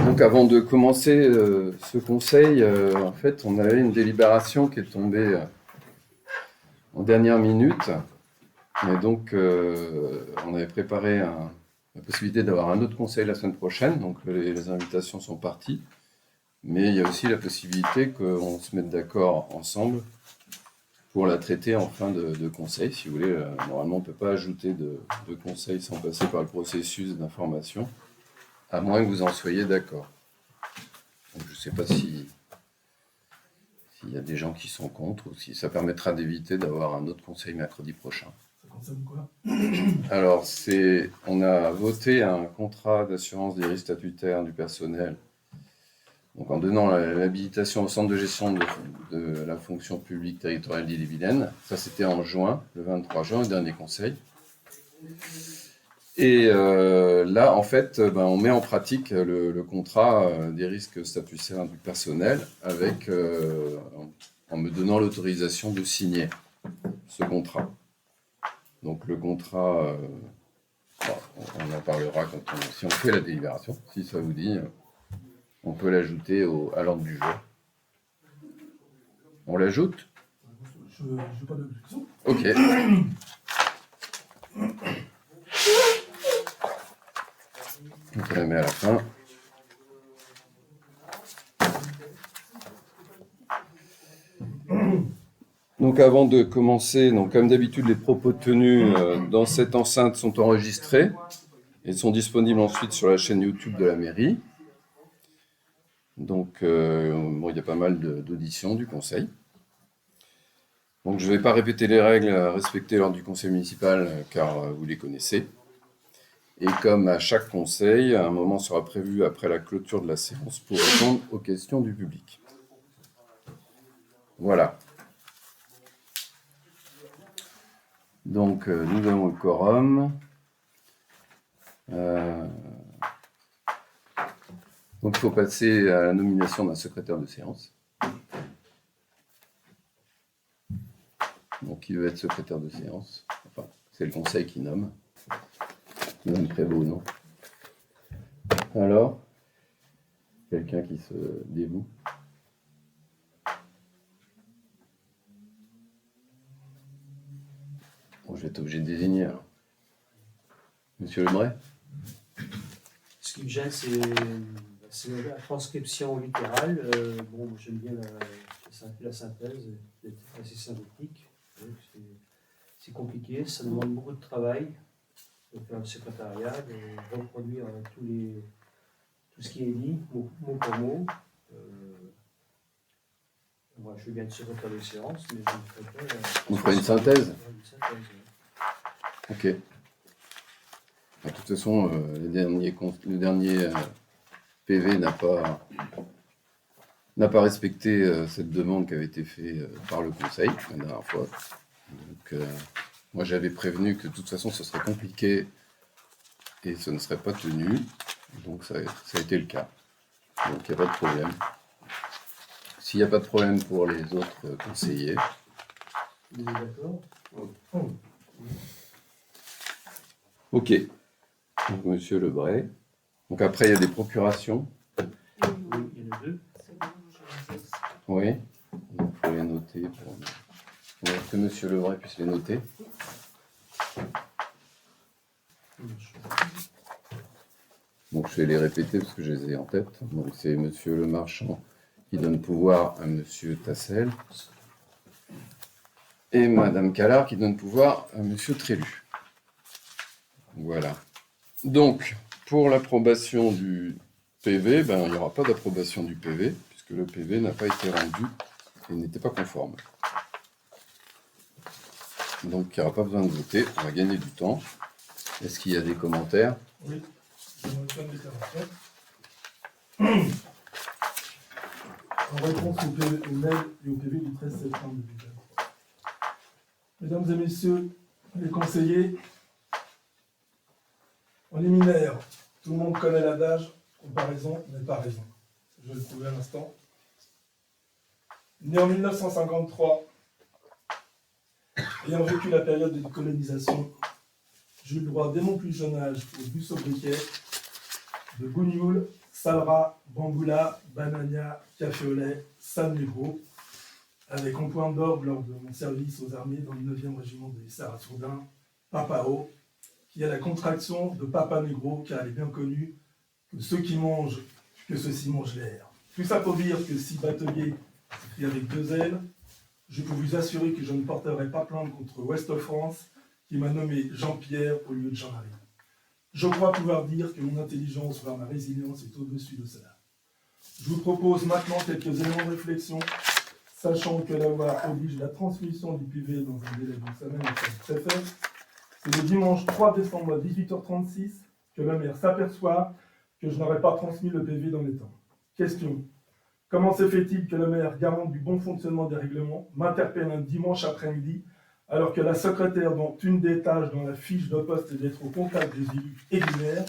Donc avant de commencer ce conseil, en fait, on avait une délibération qui est tombée en dernière minute. Et donc, on avait préparé la possibilité d'avoir un autre conseil la semaine prochaine. Donc, les invitations sont parties. Mais il y a aussi la possibilité qu'on se mette d'accord ensemble pour la traiter en fin de conseil. Si vous voulez, normalement, on ne peut pas ajouter de conseil sans passer par le processus d'information, à moins que vous en soyez d'accord. Donc, je ne sais pas s'il y a des gens qui sont contre ou si ça permettra d'éviter d'avoir un autre conseil mercredi prochain. Ça concerne quoi? Alors, on a voté un contrat d'assurance des risques statutaires du personnel, donc en donnant l'habilitation au centre de gestion de la fonction publique territoriale d'Ille-et-Vilaine. Ça, c'était en juin, le 23 juin, le dernier conseil. Et là, en fait, on met en pratique le contrat des risques statutaires du personnel avec, en me donnant l'autorisation de signer ce contrat. Donc le contrat, on en parlera si on fait la délibération, si ça vous dit, on peut l'ajouter à l'ordre du jour. On l'ajoute? Je n'ai pas d'objection. Ok. Donc on la met à la fin. Donc avant de commencer, donc comme d'habitude, les propos tenus dans cette enceinte sont enregistrés et sont disponibles ensuite sur la chaîne YouTube de la mairie. Donc il y a pas mal d'auditions du conseil. Donc je ne vais pas répéter les règles à respecter lors du conseil municipal car vous les connaissez. Et comme à chaque conseil, un moment sera prévu après la clôture de la séance pour répondre aux questions du public. Voilà. Donc nous avons le quorum. Donc il faut passer à la nomination d'un secrétaire de séance. Donc qui veut être secrétaire de séance? Enfin, c'est le conseil qui nomme. Madame Prévost, non? Alors, quelqu'un qui se dévoue? Bon, je vais être obligé de désigner alors. Monsieur Lebray? Ce qui me gêne, c'est la transcription littérale. Bon, j'aime bien la synthèse, c'est assez synthétique. C'est compliqué, ça demande beaucoup de travail de faire le secrétariat, de reproduire tout ce qui est dit, mot pour mot. Moi, je veux bien être secrétaire de séance, mais je ne ferai pas. Vous ferez une synthèse? Une synthèse, oui. Ok. De toute façon, le dernier PV n'a pas respecté cette demande qui avait été faite par le conseil la dernière fois. Donc, moi, j'avais prévenu que de toute façon, ce serait compliqué et ce ne serait pas tenu. Donc, ça a été le cas. Donc, il n'y a pas de problème. S'il n'y a pas de problème pour les autres conseillers. Vous êtes d'accord? Ok. Donc, monsieur Lebray. Donc, après, il y a des procurations. Oui, il y en a deux. Oui. Il faut les noter pour que monsieur Lebray puisse les noter. Donc, je vais les répéter parce que je les ai en tête. Donc, c'est monsieur Le Marchand qui donne pouvoir à monsieur Tassel. Et madame Callard qui donne pouvoir à monsieur Trélu. Voilà. Donc, pour l'approbation du PV, il n'y aura pas d'approbation du PV, puisque le PV n'a pas été rendu et n'était pas conforme. Donc, il n'y aura pas besoin de voter, on va gagner du temps. Est-ce qu'il y a des commentaires? Oui, je vais faire une déclaration. En réponse au mail et au PV du 13 septembre 2023. Mesdames et messieurs les conseillers, en liminaire, tout le monde connaît l'adage comparaison n'est pas raison. Je vais le trouver à l'instant. Né en 1953, ayant vécu la période de colonisation, j'ai eu le droit dès mon plus jeune âge au bus au briquet de Gougnoul, Salra, Bamboula, Banania, Café au lait, San Negro, avec en point d'orgue lors de mon service aux armées dans le 9e régiment de Hussards à Sourdin, Papao, qui a la contraction de Papa Negro, car elle est bien connue que ceux-ci mangent l'air. Tout ça pour dire que si Batelier s'écrit avec 2 L, je peux vous assurer que je ne porterai pas plainte contre Ouest France, qui m'a nommé Jean-Pierre au lieu de Jean-Marie. Je crois pouvoir dire que mon intelligence, voire ma résilience, est au-dessus de cela. Je vous propose maintenant quelques éléments de réflexion, sachant que la loi oblige la transmission du PV dans un délai d'une semaine au préfet. C'est le dimanche 3 décembre à 18h36 que le maire s'aperçoit que je n'aurais pas transmis le PV dans les temps. Question. Comment se fait-il que le maire, garant du bon fonctionnement des règlements, m'interpelle un dimanche après-midi alors que la secrétaire dont une des tâches dans la fiche de poste est d'être au contact des élus et du maire,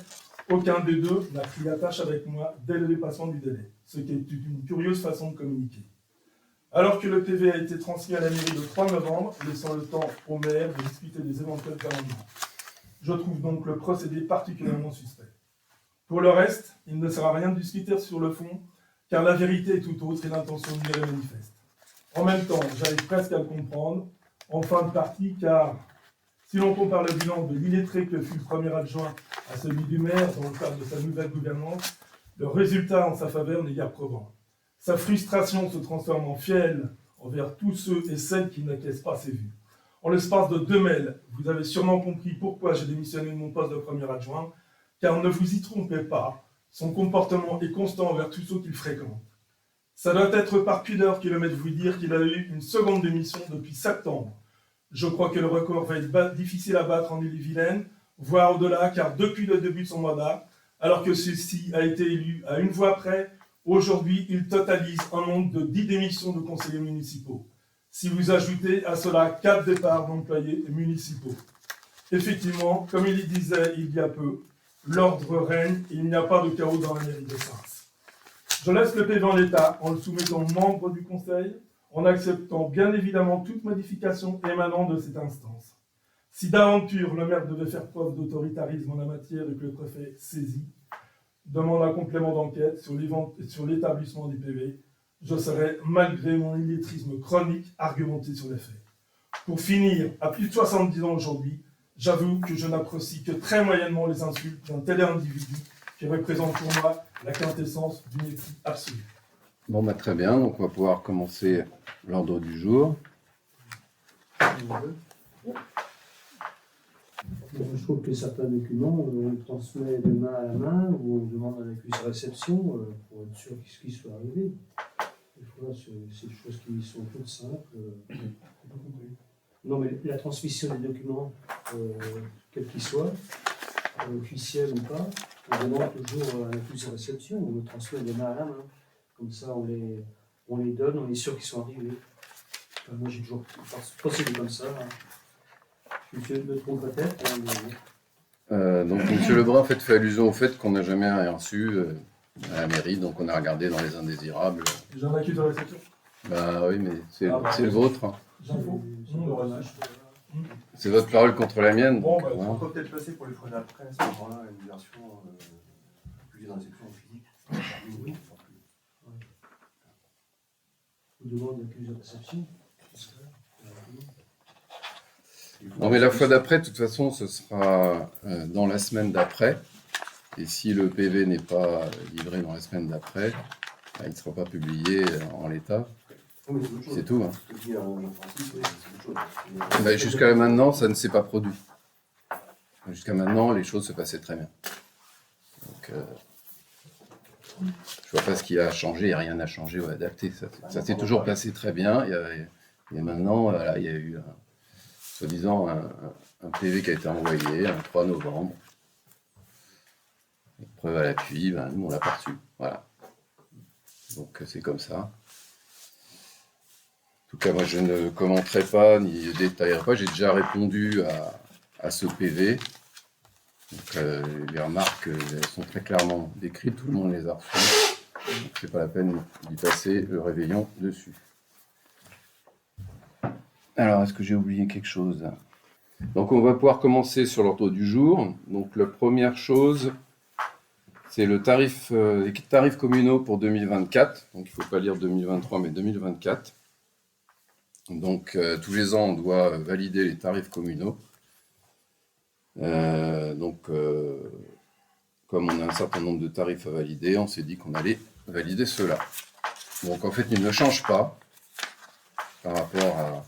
aucun des deux n'a pris la tâche avec moi dès le dépassement du délai, ce qui est une curieuse façon de communiquer. Alors que le PV a été transmis à la mairie le 3 novembre, laissant le temps au maire de discuter des éventuels amendements. Je trouve donc le procédé particulièrement suspect. Pour le reste, il ne sert à rien de discuter sur le fond, car la vérité est tout autre et l'intention de est manifeste. En même temps, j'arrive presque à le comprendre, en fin de partie, car si l'on compare le bilan de l'illettré que fut le premier adjoint à celui du maire dans le cadre de sa nouvelle gouvernance, le résultat en sa faveur n'est guère probant. Sa frustration se transforme en fiel envers tous ceux et celles qui n'acquiescent pas ses vues. En l'espace de 2 mails, vous avez sûrement compris pourquoi j'ai démissionné de mon poste de premier adjoint, car ne vous y trompez pas, son comportement est constant envers tous ceux qu'il fréquente. Ça doit être par pudeur qu'il omet de vous dire qu'il a eu une seconde démission depuis septembre. Je crois que le record va être difficile à battre en Ille-et-Vilaine, voire au-delà, car depuis le début de son mandat, alors que celui-ci a été élu à 1 voix près, aujourd'hui il totalise un nombre de 10 démissions de conseillers municipaux. Si vous ajoutez à cela 4 départs d'employés municipaux. Effectivement, comme il y disait il y a peu, l'ordre règne et il n'y a pas de chaos dans la mairie de Sens. Je laisse le PV en l'état en le soumettant aux membres du conseil, en acceptant bien évidemment toute modification émanant de cette instance. Si d'aventure le maire devait faire preuve d'autoritarisme en la matière et que le préfet saisit, demande un complément d'enquête sur l'établissement du PV, je serai, malgré mon illettrisme chronique, argumenté sur les faits. Pour finir, à plus de 70 ans aujourd'hui, j'avoue que je n'apprécie que très moyennement les insultes d'un tel individu qui représente pour moi la quintessence du mépris absolu. Bon, très bien, donc on va pouvoir commencer l'ordre du jour. Je trouve que certains documents, on les transmet de main à la main ou on demande un accusé de réception pour être sûr ce qui soit arrivé. Des fois, c'est des choses qui sont toutes simples. Non, mais la transmission des documents, quels qu'ils soient, officiels ou pas, on demande toujours un accusé de réception, on les transmet de main à la main. Comme ça, on les donne, on est sûr qu'ils sont arrivés. Enfin, moi, j'ai toujours procédé comme ça. Je me trompe peut-être. Donc, M. Lebrun fait allusion au fait qu'on n'a jamais rien reçu à la mairie, donc on a regardé dans les indésirables. J'ai un accusé de réception. Bah oui, mais c'est le vôtre. J'info. C'est votre parole contre la mienne. Bon, donc, on peut peut-être passer pour les frais d'après, à ce moment-là, une version plus de réception physique. Oui. On demande l'accusé de réception. Non, mais la fois d'après, de toute façon, ce sera dans la semaine d'après. Et si le PV n'est pas livré dans la semaine d'après, il ne sera pas publié en l'état. C'est tout. Hein. Jusqu'à maintenant, ça ne s'est pas produit. Jusqu'à maintenant, les choses se passaient très bien. Donc, je ne vois pas ce qui a changé. Il n'y a rien n'a changé ou adapté. Ça s'est toujours passé très bien. Et maintenant, il y a eu, soi-disant, un PV qui a été envoyé le 3 novembre. Preuve à l'appui, nous, on l'a pas reçu. Voilà. Donc, c'est comme ça. En tout cas, moi, je ne commenterai pas ni détaillerai pas. J'ai déjà répondu à ce PV. Donc, les remarques elles sont très clairement décrites. Tout le monde les a reçues. Donc, c'est pas la peine d'y passer le réveillon dessus. Alors, est-ce que j'ai oublié quelque chose? Donc, on va pouvoir commencer sur l'ordre du jour. Donc, la première chose, c'est les tarifs communaux pour 2024. Donc, il ne faut pas lire 2023, mais 2024. Donc, tous les ans, on doit valider les tarifs communaux. Comme on a un certain nombre de tarifs à valider, on s'est dit qu'on allait valider ceux-là. Donc, en fait, ils ne changent pas par rapport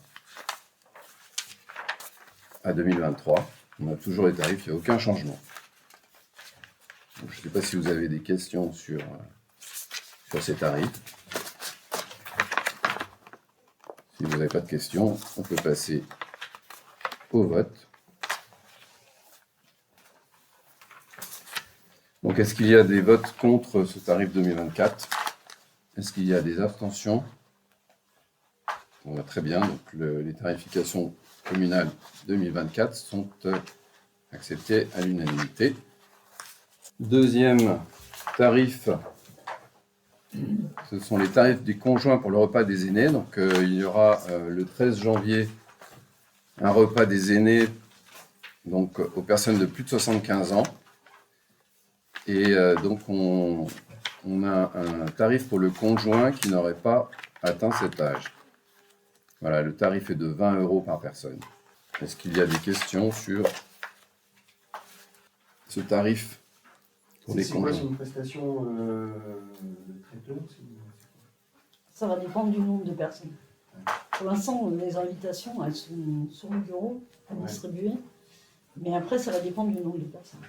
à 2023. On a toujours les tarifs, il n'y a aucun changement. Donc, je ne sais pas si vous avez des questions sur ces tarifs. Si vous n'avez pas de questions, on peut passer au vote. Donc, est-ce qu'il y a des votes contre ce tarif 2024? Est-ce qu'il y a des abstentions? On va très bien. Donc, les tarifications communales 2024 sont acceptées à l'unanimité. Deuxième tarif, ce sont les tarifs des conjoints pour le repas des aînés. Donc, il y aura le 13 janvier un repas des aînés donc, aux personnes de plus de 75 ans. Et donc, on a un tarif pour le conjoint qui n'aurait pas atteint cet âge. Voilà, le tarif est de 20 € par personne. Est-ce qu'il y a des questions sur ce tarif pour les conjoints? C'est une prestation de traiteur? Ça va dépendre du nombre de personnes. Pour l'instant, les invitations, elles sont sur le bureau à distribuer. Mais après, ça va dépendre du nombre de personnes.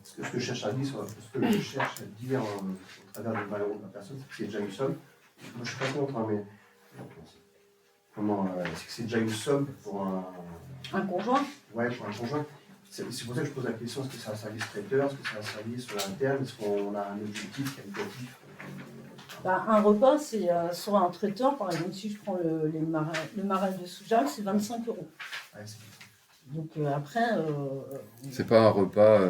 Ce que je cherche à dire, au travers de 20 € par personne, c'est déjà une somme. Moi, je ne suis pas contre, hein, mais est-ce que c'est déjà une somme pour Un conjoint? Ouais, pour un conjoint. C'est pour ça que je pose la question, est-ce que c'est un service traiteur, est-ce que c'est un service interne, est-ce qu'on a un objectif qualitatif? Un repas, c'est sur un traiteur, par exemple, si je prends le marais de Soujal, c'est 25 €. Ouais, donc après... c'est pas un repas,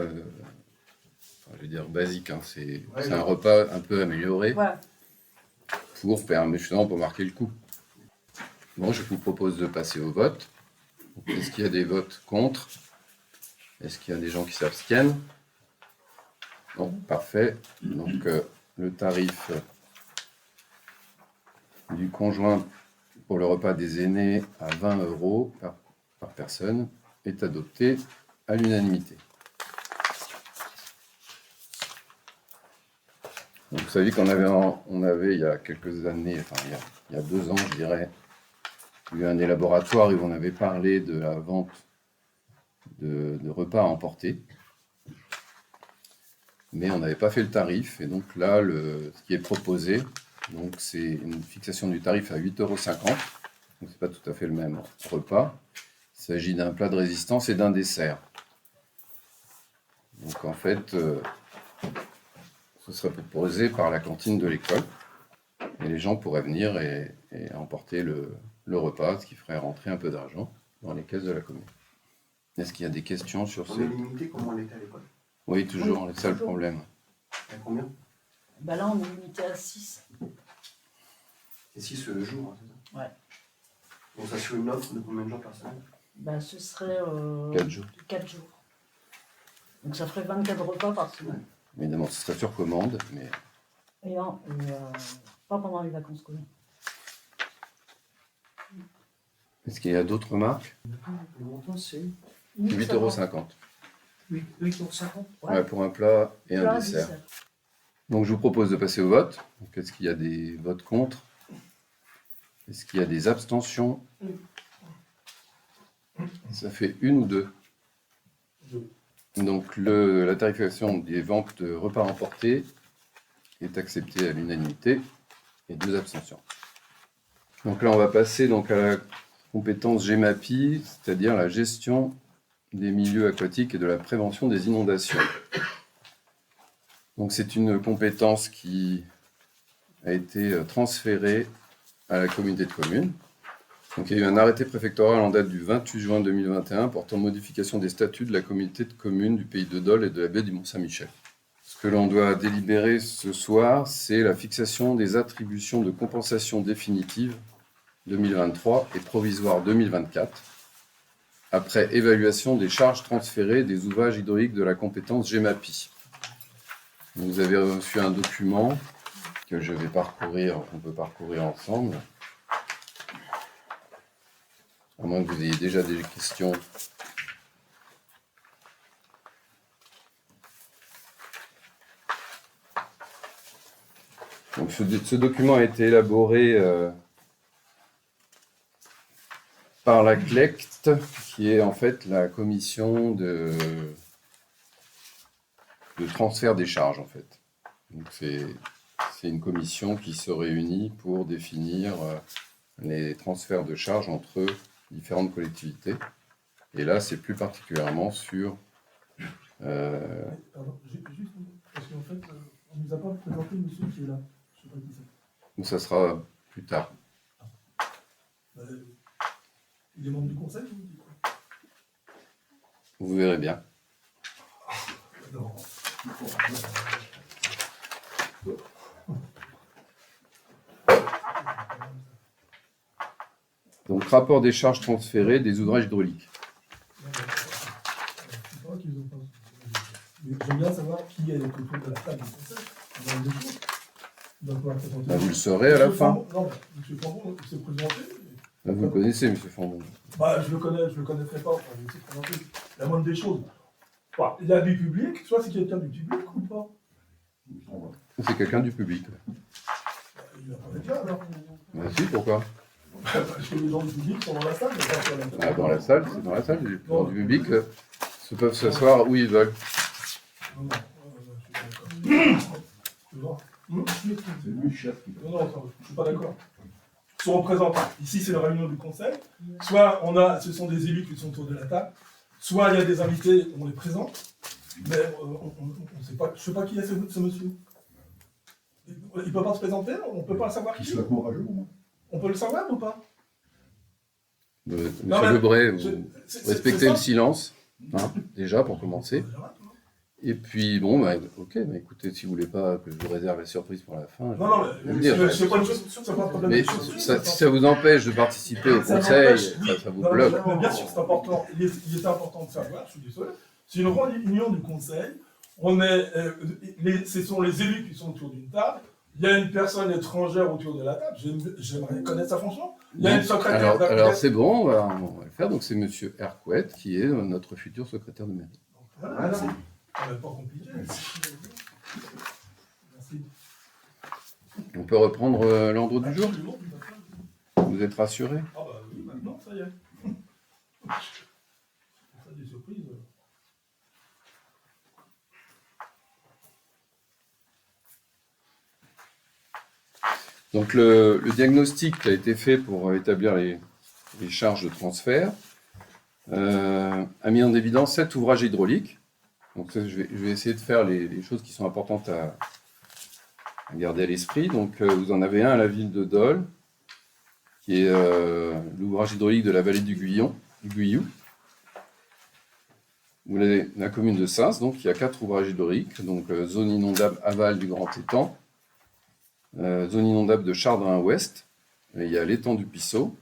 je vais dire basique, hein, c'est un repas un peu amélioré pour marquer le coup. Bon, je vous propose de passer au vote. Est-ce qu'il y a des votes contre? Est-ce qu'il y a des gens qui s'abstiennent? Non, parfait. Donc, le tarif du conjoint pour le repas des aînés à 20 € par personne est adopté à l'unanimité. Donc, vous savez qu'on avait il y a quelques années, enfin il y a 2 ans, je dirais, il y a eu un élaboratoire où on avait parlé de la vente de repas à emporter. Mais on n'avait pas fait le tarif. Et donc là, ce qui est proposé, c'est une fixation du tarif à 8,50 €. Donc, ce n'est pas tout à fait le même repas. Il s'agit d'un plat de résistance et d'un dessert. Donc, en fait, ce serait proposé par la cantine de l'école. Et les gens pourraient venir et emporter le repas, ce qui ferait rentrer un peu d'argent dans les caisses de la commune. Est-ce qu'il y a des questions sur On est limité comme on était à l'école? Oui, toujours, c'est ça le problème. À combien? là, on est limité à 6. Et 6 jours, hein, c'est ça? Ouais. Donc ça sur une offre de combien de jours par semaine? Ce serait 4 jours. 4 jours. Donc ça ferait 24 repas par semaine. Évidemment, ce serait sur commande, mais... Et pas pendant les vacances scolaires. Est-ce qu'il y a d'autres remarques? Le montant, c'est 8,50 €. 8,50 €. Ouais, pour un plat et un dessert. Donc je vous propose de passer au vote. Est-ce qu'il y a des votes contre? Est-ce qu'il y a des abstentions? Ça fait 1 ou 2? Donc la tarification des ventes de repas emportés est acceptée à l'unanimité et 2 abstentions. Donc là, on va passer à la compétence GEMAPI, c'est-à-dire la gestion des milieux aquatiques et de la prévention des inondations. Donc c'est une compétence qui a été transférée à la communauté de communes. Donc il y a eu un arrêté préfectoral en date du 28 juin 2021 portant modification des statuts de la communauté de communes du Pays de Dole et de la baie du Mont-Saint-Michel. Ce que l'on doit délibérer ce soir, c'est la fixation des attributions de compensation définitive 2023 et provisoire 2024, après évaluation des charges transférées des ouvrages hydrauliques de la compétence GEMAPI. Vous avez reçu un document que je vais parcourir, qu'on peut parcourir ensemble. À moins que vous ayez déjà des questions. Donc ce document a été élaboré par la CLECT, qui est en fait la commission de transfert des charges en fait. Donc c'est une commission qui se réunit pour définir les transferts de charges entre différentes collectivités. Et là, c'est plus particulièrement sur... Pardon, juste, parce qu'en fait, on ne nous a pas présenté le monsieur qui est là. Je ne sais pas qui c'est. Donc ça sera plus tard. Il est membre du conseil ou du quoi? Vous verrez bien. Non. Donc rapport des charges transférées des ouvrages hydrauliques. J'aime bien savoir qui est autour de la table du conseil. On a une des choses. Il va pouvoir présenter. Là, vous le saurez à la fin. Non, M. Fambon s'est présenté. Là, vous le connaissez, M. Fambon. Bah, je le connaîtrais pas. Enfin, je sais présenter. La moindre des choses. Bah, il y a du public, soit c'est quelqu'un du public ou pas. C'est quelqu'un du public. Bah, il va pas être là alors. Bah si, pourquoi? Parce que les gens du public sont dans la salle. Dans la salle, c'est dans la salle. Les gens du public se peuvent s'asseoir où ils veulent. Non, je suis pas d'accord. Tu vois? C'est lui, chef. Non, je suis pas d'accord. Sont représentants. Ici, c'est la réunion du conseil. Soit ce sont des élus qui sont autour de la table, soit il y a des invités, on les présente, mais on ne sait pas. Je ne sais pas qui est ce monsieur. Il ne peut pas se présenter, on ne peut pas savoir qui. On peut le savoir ou pas? Monsieur Non, mais Lebray, vous c'est respectez ça. le silence, hein, déjà, pour commencer. Et puis, bon, bah, ok, bah, écoutez, si vous voulez pas que je vous réserve la surprise pour la fin, je Non, vais mais vous le dire. c'est pas une chose, c'est pas un problème Mais de chose. si ça vous empêche de participer au Ça conseil, m'empêche, oui. ça vous Non, bloque. mais bien sûr, c'est important. Il est important de savoir, je suis désolé. C'est une réunion du conseil. Ce sont les élus qui sont autour d'une table. Il y a une personne étrangère autour de la table. J'aimerais connaître sa fonction. Il y a une secrétaire. Alors c'est bon, on va le faire. Donc c'est Monsieur Hercouet qui est notre futur secrétaire de mairie. Voilà, c'est pas compliqué. Merci. On peut reprendre l'ordre du jour? Absolument, tout à fait. Vous êtes rassurés? Ah bah oui, maintenant, ça y est. Ça, des surprises. Donc le diagnostic qui a été fait pour établir les charges de transfert a mis en évidence 7 ouvrages hydrauliques. Donc je vais essayer de faire les choses qui sont importantes à garder à l'esprit. Donc vous en avez un à la ville de Dole, qui est l'ouvrage hydraulique de la vallée du Guyou. Vous avez la commune de Sins, donc il y a 4 ouvrages hydrauliques, donc zone inondable aval du Grand Étang, zone inondable de Chardin-Ouest, il y a l'étang du Pissot,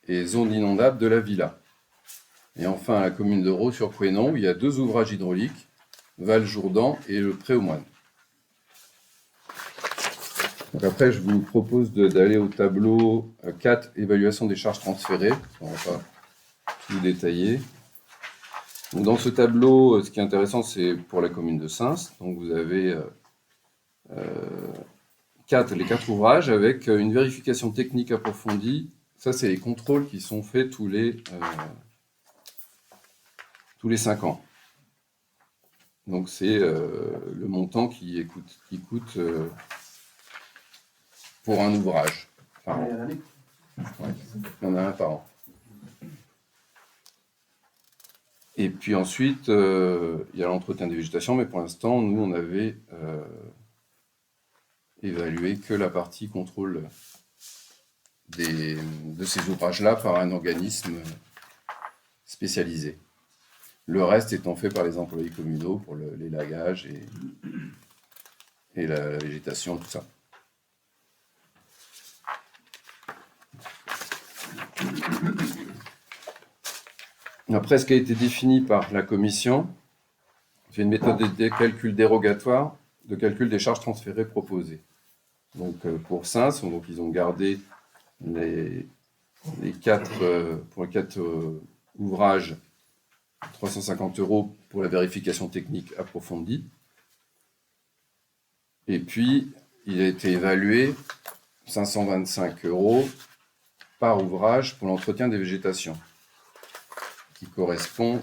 et zone inondable de la Villa. Et enfin, la commune de Raux-sur-Couesnon, où il y a 2 ouvrages hydrauliques, Val-Jourdan et le Pré-aux-Moines. Donc après, je vous propose d'aller au tableau 4, évaluation des charges transférées. On ne va pas tout détailler. Donc dans ce tableau, ce qui est intéressant, c'est pour la commune de Sins. Donc vous avez les 4 ouvrages avec une vérification technique approfondie. Ça, c'est les contrôles qui sont faits tous les 5 ans. Donc c'est le montant qui coûte pour un ouvrage par an. Ouais, il y en a un par an. Et puis ensuite, il y a l'entretien des végétations, mais pour l'instant, nous, on avait évalué que la partie contrôle de ces ouvrages-là par un organisme spécialisé. Le reste étant fait par les employés communaux pour l'élagage et la végétation, tout ça. Après, ce qui a été défini par la commission, c'est une méthode de calcul dérogatoire de calcul des charges transférées proposées. Donc pour Sins, donc, ils ont gardé les 4, pour les 4 ouvrages, 350 € pour la vérification technique approfondie. Et puis, il a été évalué 525 € par ouvrage pour l'entretien des végétations, qui correspond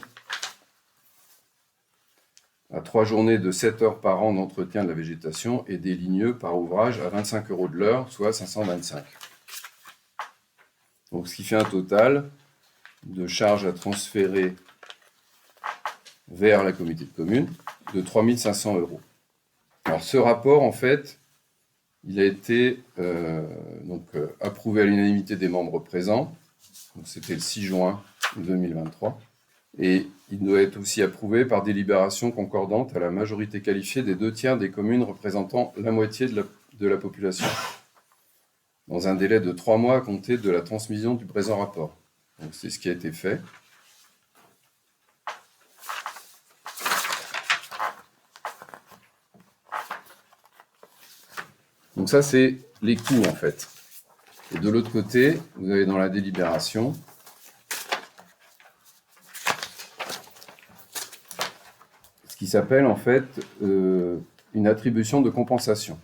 à 3 journées de 7 heures par an d'entretien de la végétation et des ligneux par ouvrage à 25 € de l'heure, soit 525. Donc, ce qui fait un total de charges à transférer vers la communauté de communes de 3 500 €. Alors, ce rapport, en fait, il a été approuvé à l'unanimité des membres présents. C'était le 6 juin 2023. Et il doit être aussi approuvé par délibération concordante à la majorité qualifiée des 2/3 des communes représentant la moitié de la population, dans un délai de 3 mois à compter de la transmission du présent rapport. Donc c'est ce qui a été fait. Donc ça, c'est les coûts, en fait. Et de l'autre côté, vous avez dans la délibération ce qui s'appelle, en fait, une attribution de compensation.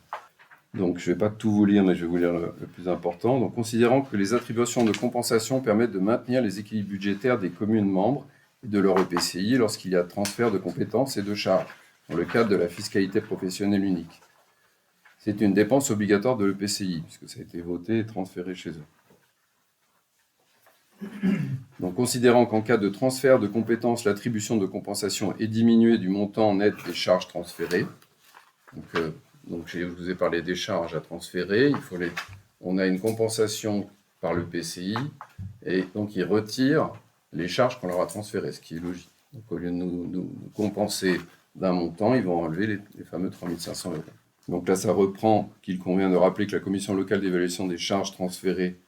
Donc, je ne vais pas tout vous lire, mais je vais vous lire le plus important. Donc, considérant que les attributions de compensation permettent de maintenir les équilibres budgétaires des communes membres et de leur EPCI lorsqu'il y a transfert de compétences et de charges, dans le cadre de la fiscalité professionnelle unique. C'est une dépense obligatoire de l'EPCI, puisque ça a été voté et transféré chez eux. Donc, considérant qu'en cas de transfert de compétences, l'attribution de compensation est diminuée du montant net des charges transférées. Donc je vous ai parlé des charges à transférer. On a une compensation par l'EPCI, et donc ils retirent les charges qu'on leur a transférées, ce qui est logique. Donc, au lieu de nous compenser d'un montant, ils vont enlever les fameux 3 500 €. Donc là, ça reprend qu'il convient de rappeler que la commission locale d'évaluation des charges transférées,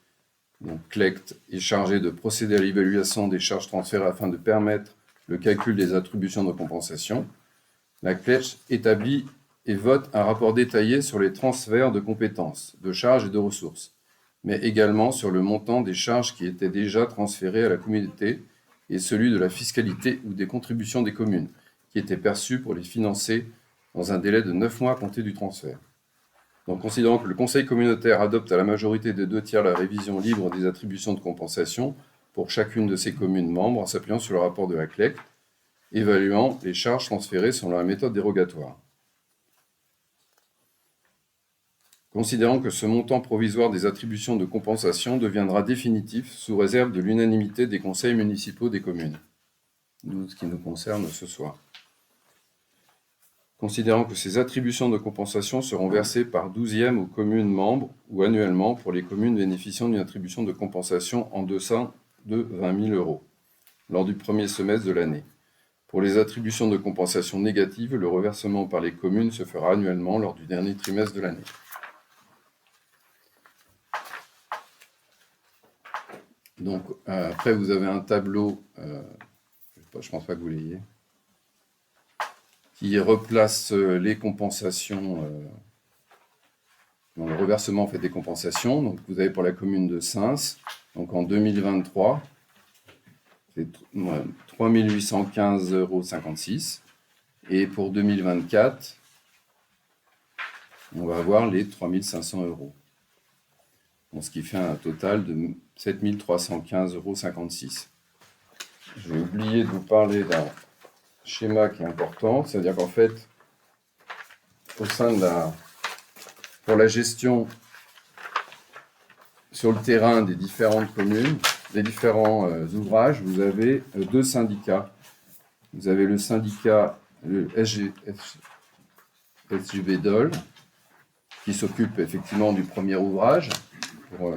donc CLECT, est chargée de procéder à l'évaluation des charges transférées afin de permettre le calcul des attributions de compensation. La CLECT établit et vote un rapport détaillé sur les transferts de compétences, de charges et de ressources, mais également sur le montant des charges qui étaient déjà transférées à la communauté et celui de la fiscalité ou des contributions des communes, qui étaient perçues pour les financer dans un délai de 9 mois à compter du transfert. Donc, considérant que le Conseil communautaire adopte à la majorité des 2/3 la révision libre des attributions de compensation pour chacune de ses communes membres en s'appuyant sur le rapport de la CLECT, évaluant les charges transférées selon la méthode dérogatoire. Considérant que ce montant provisoire des attributions de compensation deviendra définitif sous réserve de l'unanimité des conseils municipaux des communes. Nous, ce qui nous concerne ce soir. Considérant que ces attributions de compensation seront versées par 12e aux communes membres ou annuellement pour les communes bénéficiant d'une attribution de compensation en deçà de 20 000 € lors du premier semestre de l'année. Pour les attributions de compensation négatives, le reversement par les communes se fera annuellement lors du dernier trimestre de l'année. Donc, après, vous avez un tableau, je ne pense pas que vous l'ayez, qui replace les compensations, dans le reversement fait des compensations. Donc, vous avez pour la commune de Sins, donc en 2023, c'est 3 815,56 €. Et pour 2024, on va avoir les 3 500 €. Donc, ce qui fait un total de 7 315,56 €. J'ai oublié de vous parler d'un schéma qui est important, c'est-à-dire qu'en fait, au sein de pour la gestion sur le terrain des différentes communes, des différents ouvrages, vous avez 2 syndicats. Vous avez le syndicat, le SGBDOL, qui s'occupe effectivement du premier ouvrage,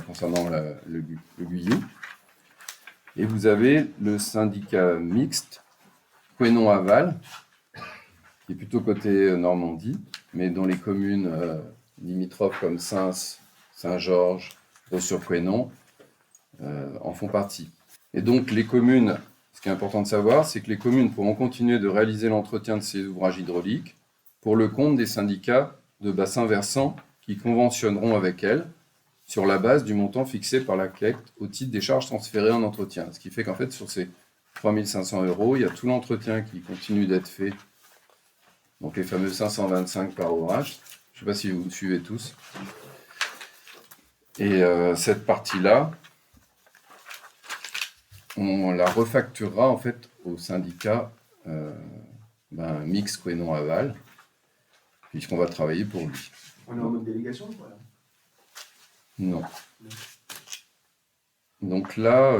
concernant le Guyou. Et vous avez le syndicat mixte, Couesnon-Aval, qui est plutôt côté Normandie, mais dont les communes limitrophes comme Sins, Saint-Georges, Vaux-sur-Couesnon en font partie. Et donc les communes, ce qui est important de savoir, c'est que les communes pourront continuer de réaliser l'entretien de ces ouvrages hydrauliques pour le compte des syndicats de bassin versant qui conventionneront avec elle sur la base du montant fixé par la CLEC au titre des charges transférées en entretien. Ce qui fait qu'en fait, sur ces 3 500 €, il y a tout l'entretien qui continue d'être fait, donc les fameux 525 par ouvrage. Je ne sais pas si vous me suivez tous. Et cette partie-là, on la refacturera en fait au syndicat mix Quénon Aval, puisqu'on va travailler pour lui. On est en mode délégation ou quoi là? Non. Donc là,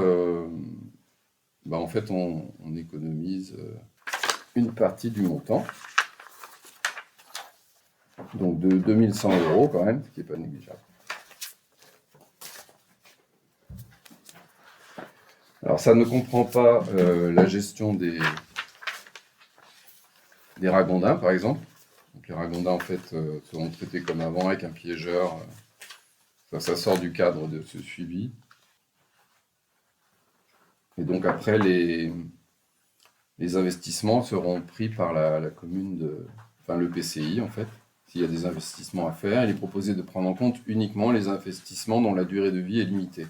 en fait, on économise une partie du montant. Donc de 2100 € quand même, ce qui n'est pas négligeable. Alors ça ne comprend pas la gestion des ragondins, par exemple. Donc, les ragondins, en fait, seront traités comme avant avec un piégeur. Ça sort du cadre de ce suivi. Et donc après, les investissements seront pris par la commune le PCI, en fait. S'il y a des investissements à faire, il est proposé de prendre en compte uniquement les investissements dont la durée de vie est limitée.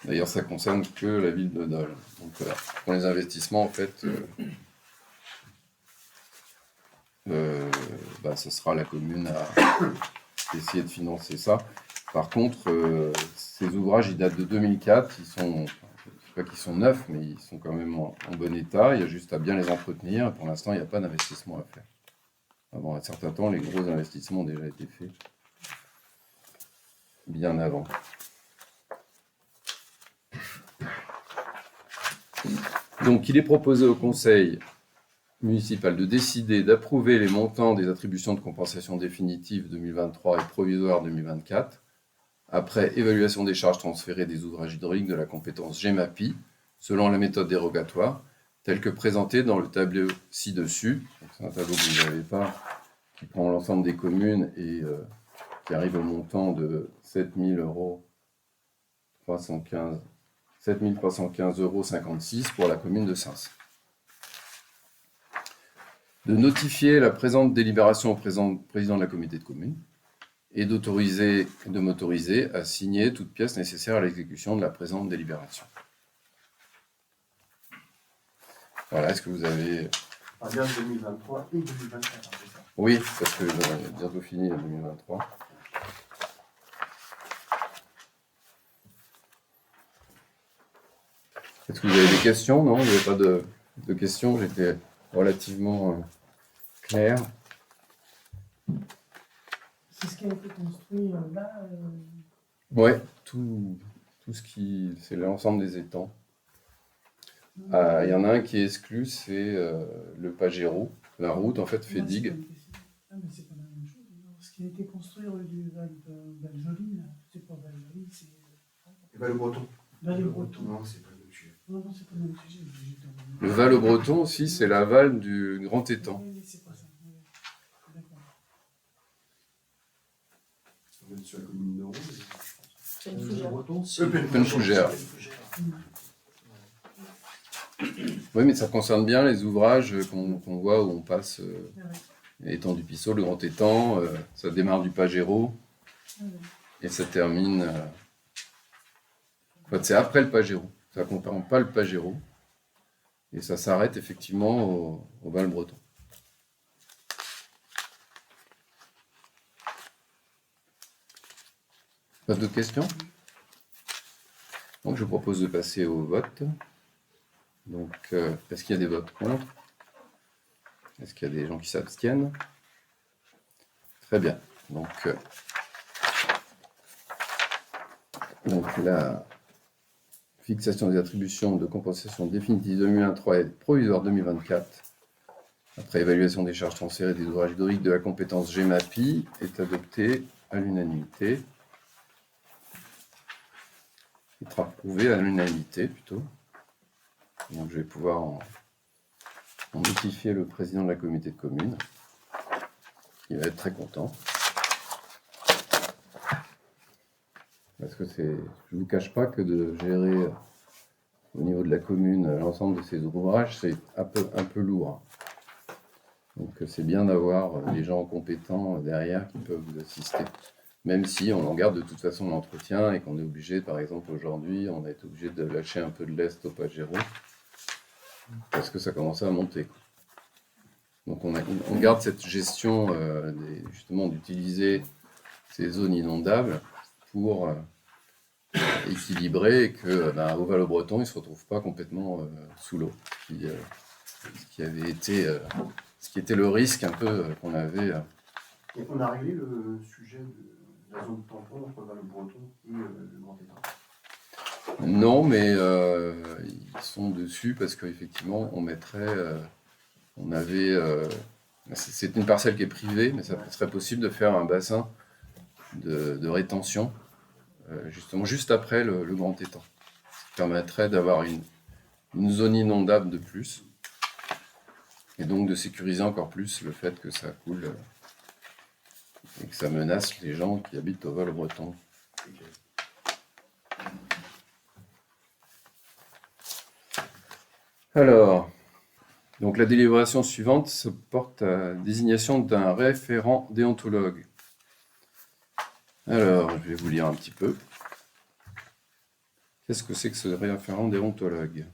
D'ailleurs, ça ne concerne que la ville de Dole. Donc, pour les investissements, en fait, ce sera la commune à essayer de financer ça. Par contre, ces ouvrages, ils datent de 2004. Je ne sais pas qu'ils sont neufs, mais ils sont quand même en bon état. Il y a juste à bien les entretenir. Pour l'instant, il n'y a pas d'investissement à faire. Avant un certain temps, les gros investissements ont déjà été faits bien avant. Donc, il est proposé au Conseil municipal de décider d'approuver les montants des attributions de compensation définitive 2023 et provisoire 2024, après évaluation des charges transférées des ouvrages hydrauliques de la compétence GEMAPI, selon la méthode dérogatoire, telle que présentée dans le tableau ci-dessus. C'est un tableau que vous n'avez pas, qui prend l'ensemble des communes et qui arrive au montant de 7 315,56 € pour la commune de Sens. De notifier la présente délibération au président de la communauté de communes et de m'autoriser à signer toute pièce nécessaire à l'exécution de la présente délibération. Voilà, est-ce que vous avez... On parle bien de 2023 et 2024, hein, c'est ça? Oui, parce que j'aurais bientôt fini en 2023. Est-ce que vous avez des questions? Non, il n'y avait pas de questions. J'étais relativement clair. C'est ce qui a été construit là. Oui, tout ce qui... C'est l'ensemble des étangs. Il y en a un qui est exclu, c'est le Pajero. La route, en fait, fait digue. Ah, mais c'est pas la même chose. Non. Ce qui a été construit rue du Val-Joli, c'est pas Val-Joli, c'est. Et le Breton. Val-le-Breton. Non, c'est pas le même sujet. Non, c'est pas le même sujet. Le Val-au-Breton aussi, c'est l'aval du grand étang. Oui, c'est pas ça. Oui. D'accord. On est sur la commune de Rouen. C'est une fougère. Penfougère. Oui, mais ça concerne bien les ouvrages qu'on voit où on passe l'étang du Pissot, le grand étang, ça démarre du Pajero et ça termine... En fait, c'est après le Pajero, ça ne comprend pas le Pajero et ça s'arrête effectivement au Val-Breton. Pas d'autres questions? Donc je propose de passer au vote. Donc, est-ce qu'il y a des votes contre? Est-ce qu'il y a des gens qui s'abstiennent? Très bien. Donc la fixation des attributions de compensation définitive 2023 et provisoire 2024, après évaluation des charges transférées des ouvrages hydrauliques de la compétence GEMAPI, est adoptée à l'unanimité. Être approuvé à l'unanimité plutôt. Donc je vais pouvoir en notifier le président de la communauté de communes. Il va être très content. Parce que je ne vous cache pas que de gérer au niveau de la commune l'ensemble de ces ouvrages, c'est un peu lourd. Donc c'est bien d'avoir les gens compétents derrière qui peuvent vous assister. Même si on en garde de toute façon l'entretien et qu'on est obligé, par exemple aujourd'hui, on a été obligé de lâcher un peu de lest au Pajero parce que ça commençait à monter. Donc on garde cette gestion justement d'utiliser ces zones inondables pour équilibrer et que au Val-au-Breton, ils ne se retrouvent pas complètement sous l'eau. Ce qui avait été, ce qui était le risque un peu qu'on avait. Et on a réglé le sujet de la zone tampon entre Val-au-Breton et le Grand Étang. Non, mais ils sont dessus parce qu'effectivement, on mettrait. On avait. C'est une parcelle qui est privée, mais ça serait possible de faire un bassin de rétention, justement juste après le Grand Étang. Ça permettrait d'avoir une zone inondable de plus, et donc de sécuriser encore plus le fait que ça coule et que ça menace les gens qui habitent au Val-au-Breton. Alors, donc la délibération suivante se porte à désignation d'un référent déontologue. Alors, je vais vous lire un petit peu. Qu'est-ce que c'est que ce référent déontologue?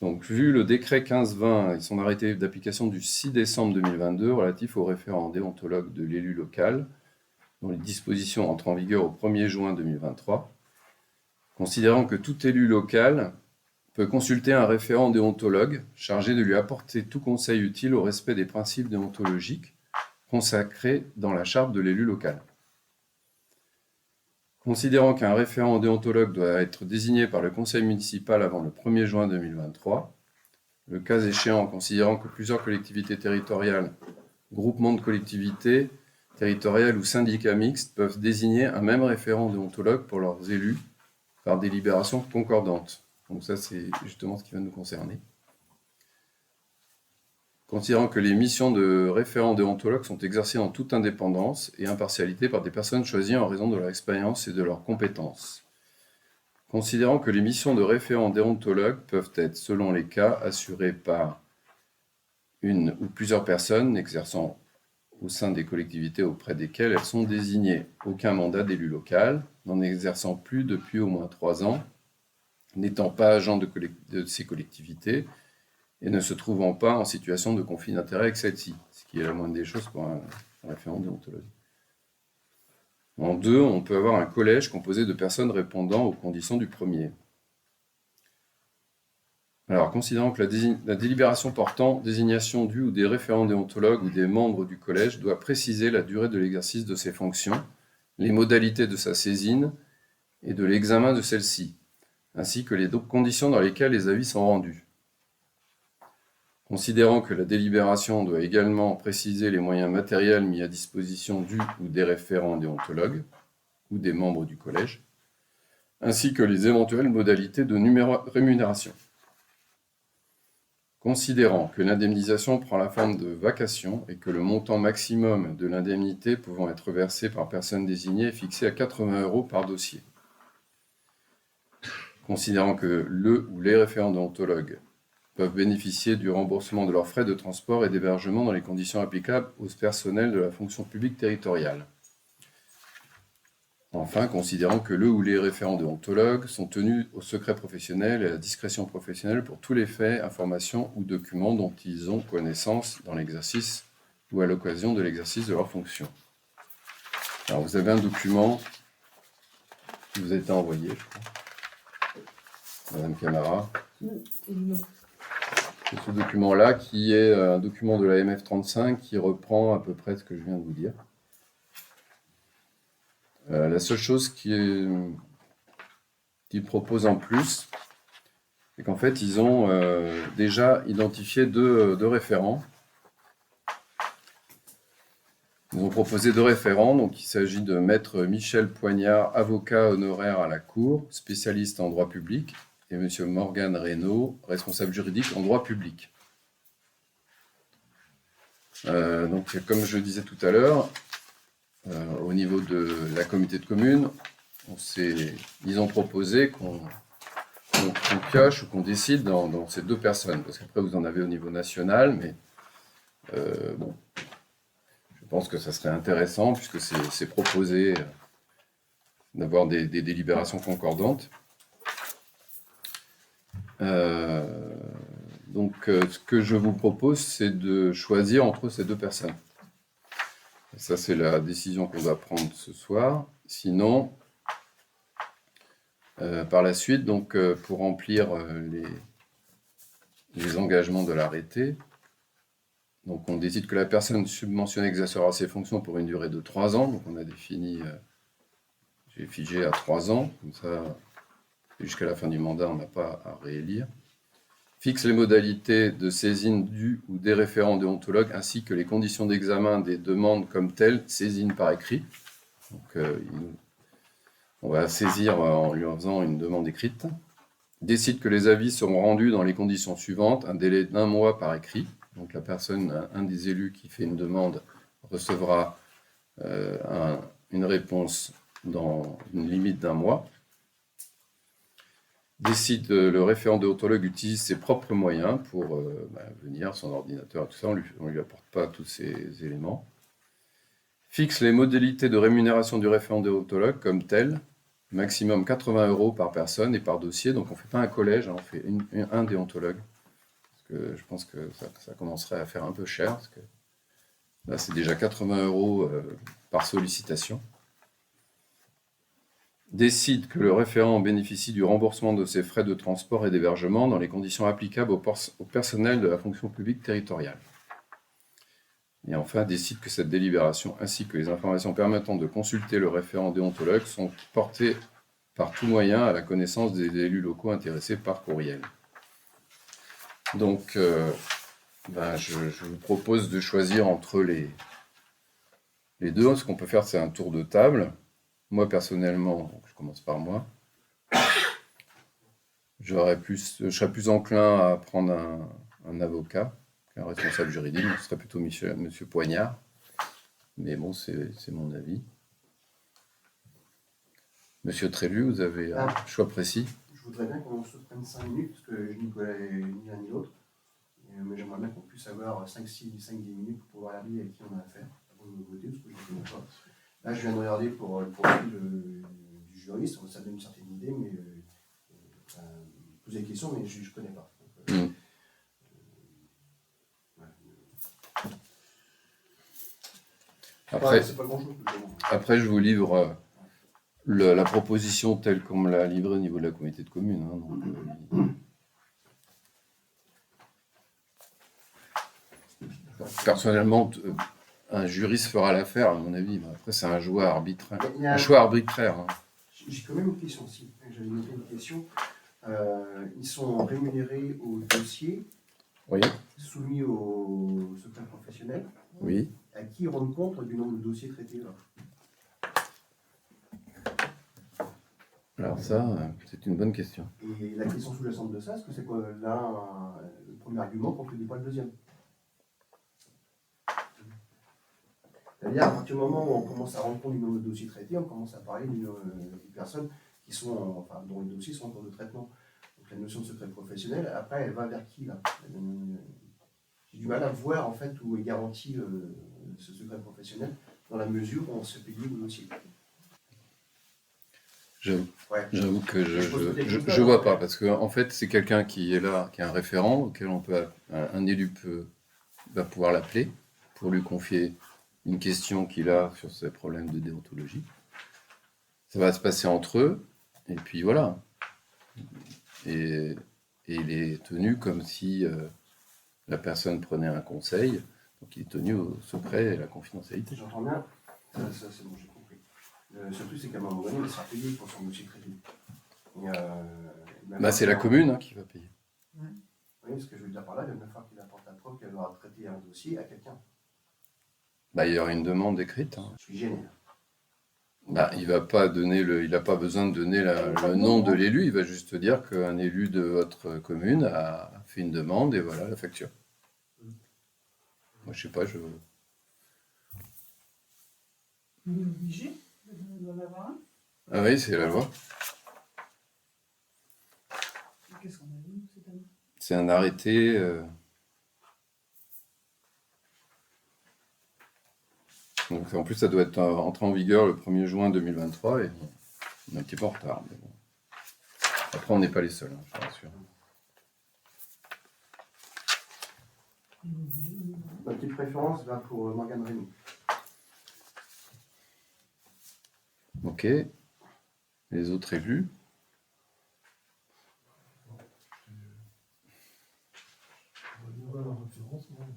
Donc, vu le décret 1520 et son arrêté d'application du 6 décembre 2022 relatif au référent déontologue de l'élu local, dont les dispositions entrent en vigueur au 1er juin 2023, considérant que tout élu local peut consulter un référent déontologue chargé de lui apporter tout conseil utile au respect des principes déontologiques consacrés dans la charte de l'élu local. Considérant qu'un référent déontologue doit être désigné par le conseil municipal avant le 1er juin 2023, le cas échéant, considérant que plusieurs collectivités territoriales, groupements de collectivités territoriales ou syndicats mixtes peuvent désigner un même référent déontologue pour leurs élus par délibération concordante. Donc ça, c'est justement ce qui va nous concerner. Considérant que les missions de référent déontologue sont exercées en toute indépendance et impartialité par des personnes choisies en raison de leur expérience et de leurs compétences. Considérant que les missions de référent déontologue peuvent être, selon les cas, assurées par une ou plusieurs personnes exerçant au sein des collectivités auprès desquelles elles sont désignées, aucun mandat d'élu local, n'en exerçant plus depuis au moins 3 ans, n'étant pas agent de ces collectivités et ne se trouvant pas en situation de conflit d'intérêt avec celle-ci, ce qui est la moindre des choses pour un référent déontologue. En 2, on peut avoir un collège composé de personnes répondant aux conditions du premier. Alors, considérant que la délibération portant désignation du ou des référents déontologues ou des membres du collège doit préciser la durée de l'exercice de ses fonctions, les modalités de sa saisine et de l'examen de celle-ci, ainsi que les conditions dans lesquelles les avis sont rendus. Considérant que la délibération doit également préciser les moyens matériels mis à disposition du ou des référents déontologues ou des membres du collège, ainsi que les éventuelles modalités de rémunération. Considérant que l'indemnisation prend la forme de vacation et que le montant maximum de l'indemnité pouvant être versé par personne désignée est fixé à 80 € par dossier. Considérant que le ou les référents déontologues peuvent bénéficier du remboursement de leurs frais de transport et d'hébergement dans les conditions applicables aux personnels de la fonction publique territoriale. Enfin, considérant que le ou les référents déontologues sont tenus au secret professionnel et à la discrétion professionnelle pour tous les faits, informations ou documents dont ils ont connaissance dans l'exercice ou à l'occasion de l'exercice de leur fonction. Alors, vous avez un document qui vous a été envoyé, je crois. Madame Camara. C'est ce document-là qui est un document de la MF35 qui reprend à peu près ce que je viens de vous dire. La seule chose qu'ils proposent en plus, c'est qu'en fait, ils ont déjà identifié deux référents. Ils ont proposé 2 référents, donc il s'agit de Maître Michel Poignard, avocat honoraire à la Cour, spécialiste en droit public, et M. Morgane Reynaud, responsable juridique en droit public. Donc, comme je disais tout à l'heure, au niveau de la communauté de communes, ils ont proposé qu'on qu'on pioche ou qu'on décide dans ces 2 personnes. Parce qu'après, vous en avez au niveau national, mais bon, je pense que ça serait intéressant, puisque c'est proposé d'avoir des délibérations concordantes. Donc, ce que je vous propose, c'est de choisir entre ces 2 personnes. Et ça, c'est la décision qu'on va prendre ce soir. Sinon, par la suite, donc, pour remplir les engagements de l'arrêté, donc on décide que la personne subventionnée exercera ses fonctions pour une durée de 3 ans. Donc, on a défini, j'ai figé à 3 ans, comme ça, jusqu'à la fin du mandat, on n'a pas à réélire. Fixe les modalités de saisine du ou des référents déontologues ainsi que les conditions d'examen des demandes comme telles, saisine par écrit. Donc, on va saisir en lui faisant une demande écrite. Décide que les avis seront rendus dans les conditions suivantes, un délai d'1 mois par écrit. Donc, la personne, un des élus qui fait une demande recevra une réponse dans une limite d'1 mois. Décide le référent déontologue utilise ses propres moyens pour venir, son ordinateur, tout ça, on lui apporte pas tous ces éléments. Fixe les modalités de rémunération du référent déontologue comme tel, maximum 80 € par personne et par dossier. Donc on ne fait pas un collège, hein, on fait un déontologue. Parce que je pense que ça commencerait à faire un peu cher, parce que là c'est déjà 80 € par sollicitation. Décide que le référent bénéficie du remboursement de ses frais de transport et d'hébergement dans les conditions applicables au personnel de la fonction publique territoriale. Et enfin, décide que cette délibération ainsi que les informations permettant de consulter le référent déontologue sont portées par tout moyen à la connaissance des élus locaux intéressés par courriel. Donc, je vous propose de choisir entre les 2. Ce qu'on peut faire, c'est un tour de table. Moi, personnellement, donc je commence par moi, je serais plus enclin à prendre un avocat qu'un responsable juridique. Ce serait plutôt monsieur Poignard. Mais bon, c'est mon avis. Monsieur Trélu, vous avez un choix précis? Je voudrais bien qu'on se prenne 5 minutes, parce que je n'y connais ni l'un ni l'autre. Mais j'aimerais bien qu'on puisse avoir 5-10 minutes pour pouvoir regarder avec qui on a affaire, avant de me voter, parce que je ne connais pas. Là, je viens de regarder pour le profil du juriste, ça donne une certaine idée, mais poser des questions, mais je ne connais pas. Donc, c'est pas grand-chose. Après, je vous livre la proposition telle qu'on me l'a livrée au niveau de la communauté de communes. Hein, donc, personnellement, un juriste fera l'affaire, à mon avis. Mais après, c'est un choix arbitraire. Un choix arbitraire. Hein. J'ai quand même une question aussi. J'avais noté une question. Ils sont rémunérés au dossier, Oui. Soumis au secret professionnel. Oui. À qui rendre compte du nombre de dossiers traités là? Alors ça, c'est une bonne question. Et la question sous-jacente de ça, est-ce que c'est quoi là le premier argument contre ne dit pas le deuxième? C'est-à-dire, à partir du moment où on commence à rendre compte du nombre de dossiers traités, on commence à parler d'une personnes qui sont, dont les dossiers sont en cours de traitement. Donc la notion de secret professionnel, après, elle va vers qui là? J'ai du mal à voir en fait où est garanti ce secret professionnel dans la mesure où on se paye au dossier. J'avoue que je vois pas, parce que en fait, c'est quelqu'un qui est là, qui est un référent, auquel un élu va pouvoir l'appeler pour lui confier une question qu'il a sur ses problèmes de déontologie. Ça va se passer entre eux, et puis voilà. Et il est tenu comme si la personne prenait un conseil, donc il est tenu au secret et à la confidentialité. J'entends bien, ça c'est bon, j'ai compris. Surtout, c'est qu'à un moment donné, il sera payé pour son dossier traité. C'est la commune qui va payer. Oui, ce que je veux dire par là, il va falloir qu'il apporte la preuve qu'elle aura traité un dossier à quelqu'un. Il y aura une demande écrite. Hein. Je suis gêné. Il n'a pas besoin de donner le nom de l'élu, il va juste dire qu'un élu de votre commune a fait une demande et voilà la facture. Moi, je sais pas, Il est obligé d'en avoir un. Ah oui, c'est la loi. c'est un arrêté. Donc, en plus, ça doit être entré en vigueur le 1er juin 2023 et on est un petit peu en retard. Mais bon. Après, on n'est pas les seuls, hein, je vous rassure. Ma petite préférence va pour Morgane Reynaud. Ok. Les autres élus. On va lui voir la référence, moi.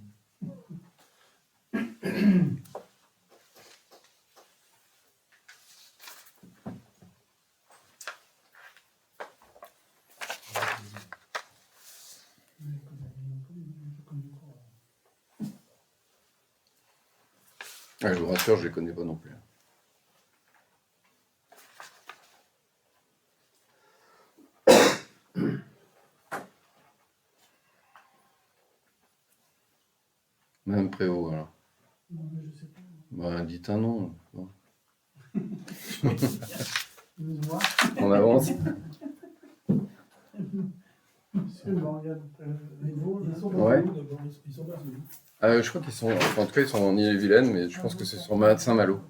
Ah, je vous rassure, je ne les connais pas non plus. Madame Prévost, alors. Non, mais je sais pas. Bah, dites un nom. Bon. Excuse-moi. On avance. Monsieur Morgane Reynaud, Ils sont Ouais. dans d'abord, ils sont dans une. Je crois qu'ils sont. Enfin, en tout cas, ils sont en Ille-et-Vilaine, mais je pense que c'est sur Saint-Malo.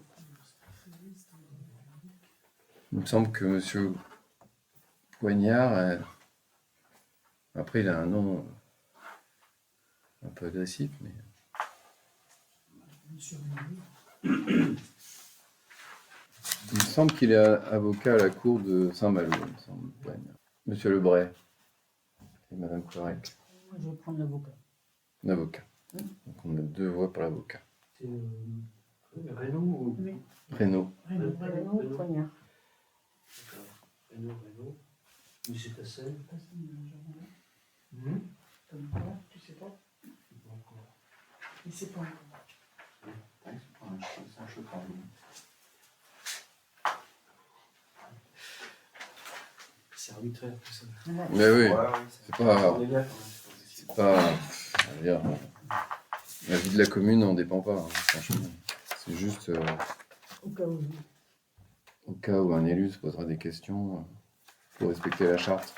Il me semble que monsieur Poignard. Après, il a un nom un peu agressif, mais. Monsieur Reynaud. Il me semble qu'il est avocat à la cour de Saint-Malo, il me semble, Poignard. Monsieur Lebray et madame Correc, Moi, je vais prendre l'avocat. l'avocat. Donc, on a 2 voix pour l'avocat. C'est Reynaud ou Oui. Reynaud. Reynaud. Reynaud ou Poignard. Reynaud. Monsieur Cassel. T'as dit quoi? Tu sais pas? Il sait pas encore. C'est un choix. C'est arbitraire tout ça. Voilà. Mais oui, Ouais, c'est pas. on est bien C'est pas. On va dire, la vie de la commune n'en dépend pas, hein, franchement. C'est juste Au cas où. au cas où un élu se posera des questions, pour respecter la charte.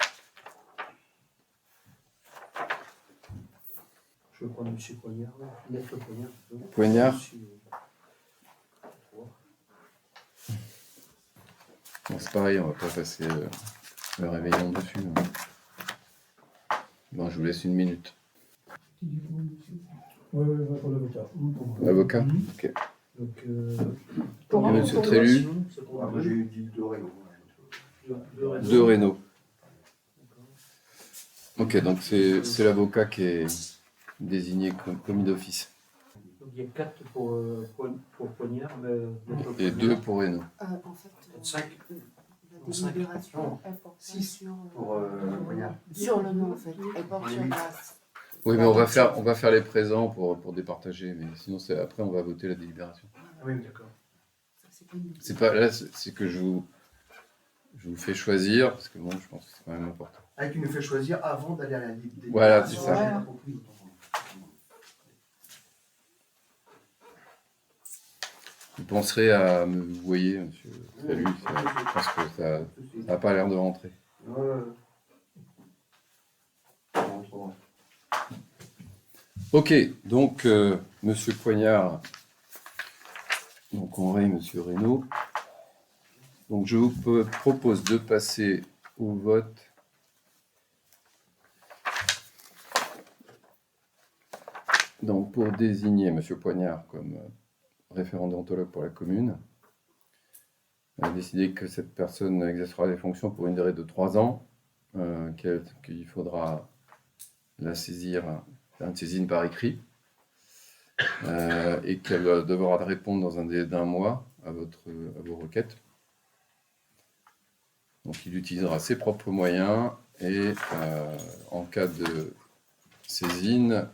Je vais prendre monsieur Poignard. Maître Poignard. plutôt. Poignard. Monsieur, Bon, c'est pareil, on va pas passer le réveillon dessus. Hein. Bon, je vous laisse 1 minute. Tu dis quoi, monsieur? Oui, oui, oui, pour l'avocat. Ou pour moi. L'avocat. Mhm. Ok. Donc, Pour Et un monsieur tour Trélu. moi j'ai eu dit 2 Reynaud. 2 Reynaud. Ok, donc c'est l'avocat qui est désigné comme commis d'office. Donc il y a 4 pour Poignard, Maître Et Poignard. 2 pour Reynaud. En fait, 5. la délibération, elle porte pas 6 sur, pour Poignard. sur le nom, en fait. Elle porte sur la... Oui, mais on va faire les présents pour départager, mais sinon après on va voter la délibération. Oui, d'accord. Ça, c'est pas une... C'est pas là, c'est que je vous fais choisir parce que bon, je pense que c'est quand même important. Ah, tu nous fais choisir avant d'aller à la délibération. Voilà, c'est ça. J'ai pas compris, autant pour moi. Vous penserez à me voyer, monsieur Trélu, je pense que ça n'a pas l'air de rentrer. Non, trop vrai. Ok, donc monsieur Poignard, donc on raye monsieur Reynaud. Donc je vous propose de passer au vote. Donc pour désigner monsieur Poignard comme référent déontologue pour la commune, on a décidé que cette personne exercera des fonctions pour une durée de 3 ans, qu'il faudra la saisir, faire une saisine par écrit, et qu'elle devra répondre dans un délai d'1 mois à vos requêtes. Donc il utilisera ses propres moyens et en cas de saisine,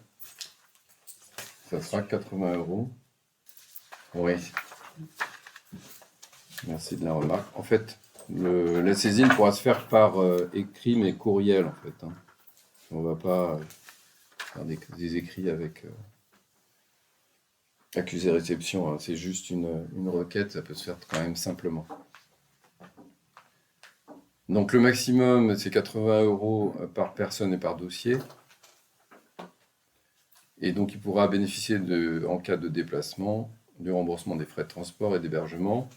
ça sera 80 €. Oui. Merci de la remarque. En fait, la saisine pourra se faire par écrit mais courriel en fait. Hein. On ne va pas faire des écrits avec accusé-réception. Hein. C'est juste une requête, ça peut se faire quand même simplement. Donc le maximum, c'est 80 € par personne et par dossier. Et donc il pourra bénéficier, en cas de déplacement, du remboursement des frais de transport et d'hébergement.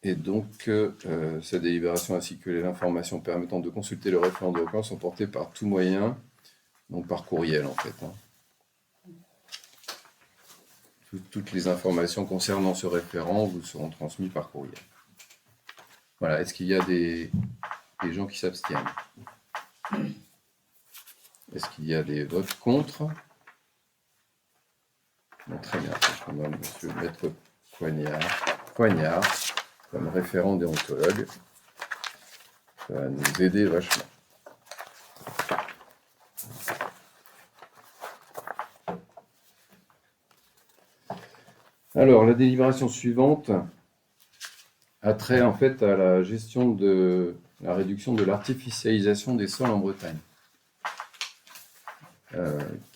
Et donc, cette délibération ainsi que l'information permettant de consulter le référent de vacances sont portées par tout moyen, donc par courriel en fait. Toutes les informations concernant ce référent vous seront transmises par courriel. Voilà, est-ce qu'il y a des gens qui s'abstiennent? Est-ce qu'il y a des votes contre? Bon, très bien, je demande monsieur Maître Poignard comme référent déontologue. Ça va nous aider vachement. Alors, la délibération suivante a trait en fait à la gestion de la réduction de l'artificialisation des sols en Bretagne,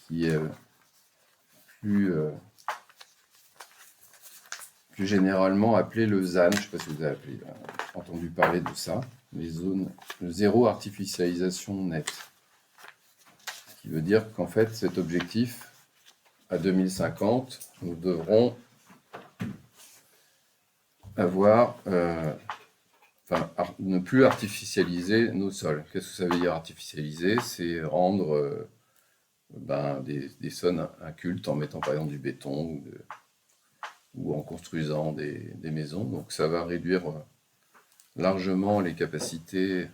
qui est plus généralement appelé le ZAN. Je ne sais pas si vous avez entendu parler de ça, les zones de zéro artificialisation nette. Ce qui veut dire qu'en fait, cet objectif, à 2050, nous devrons avoir, ne plus artificialiser nos sols. Qu'est-ce que ça veut dire artificialiser? C'est rendre des sols incultes en mettant par exemple du béton ou en construisant des maisons. Donc ça va réduire largement les capacités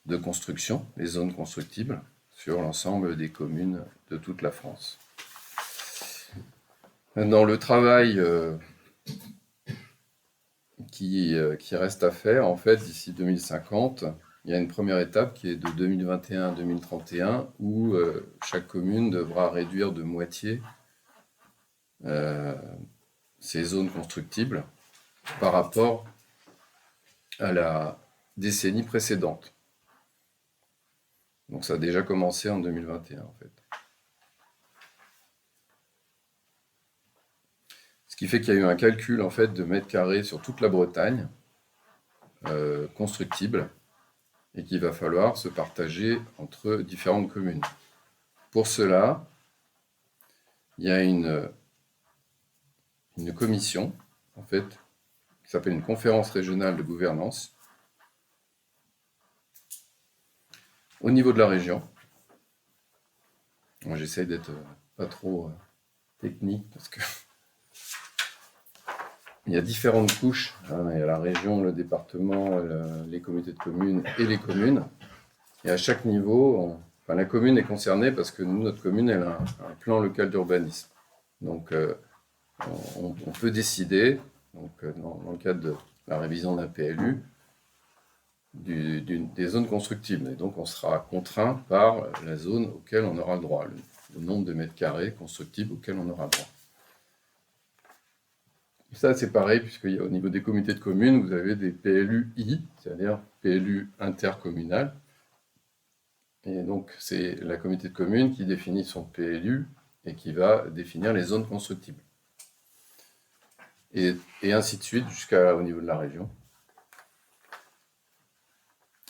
de construction, les zones constructibles, sur l'ensemble des communes de toute la France. Dans le travail qui reste à faire, en fait, d'ici 2050, il y a une première étape qui est de 2021 à 2031 où chaque commune devra réduire de moitié ses zones constructibles par rapport à la décennie précédente. Donc ça a déjà commencé en 2021 en fait. Ce qui fait qu'il y a eu un calcul en fait de mètres carrés sur toute la Bretagne constructible et qu'il va falloir se partager entre différentes communes. Pour cela, il y a une commission en fait qui s'appelle une conférence régionale de gouvernance au niveau de la région. Moi, j'essaye d'être pas trop technique parce que il y a différentes couches. Il y a la région, le département, les communautés de communes et les communes. Et à chaque niveau, la commune est concernée parce que nous, notre commune, elle a un plan local d'urbanisme. Donc, on peut décider, donc, dans le cadre de la révision d'un PLU, des zones constructibles. Et donc, on sera contraint par la zone auquel on aura le droit, le nombre de mètres carrés constructibles auquel on aura le droit. Et ça, c'est pareil, puisqu'au niveau des comités de communes, vous avez des PLUI, c'est-à-dire PLU intercommunal. Et donc, c'est la communauté de communes qui définit son PLU et qui va définir les zones constructibles. Et ainsi de suite jusqu'au niveau de la région.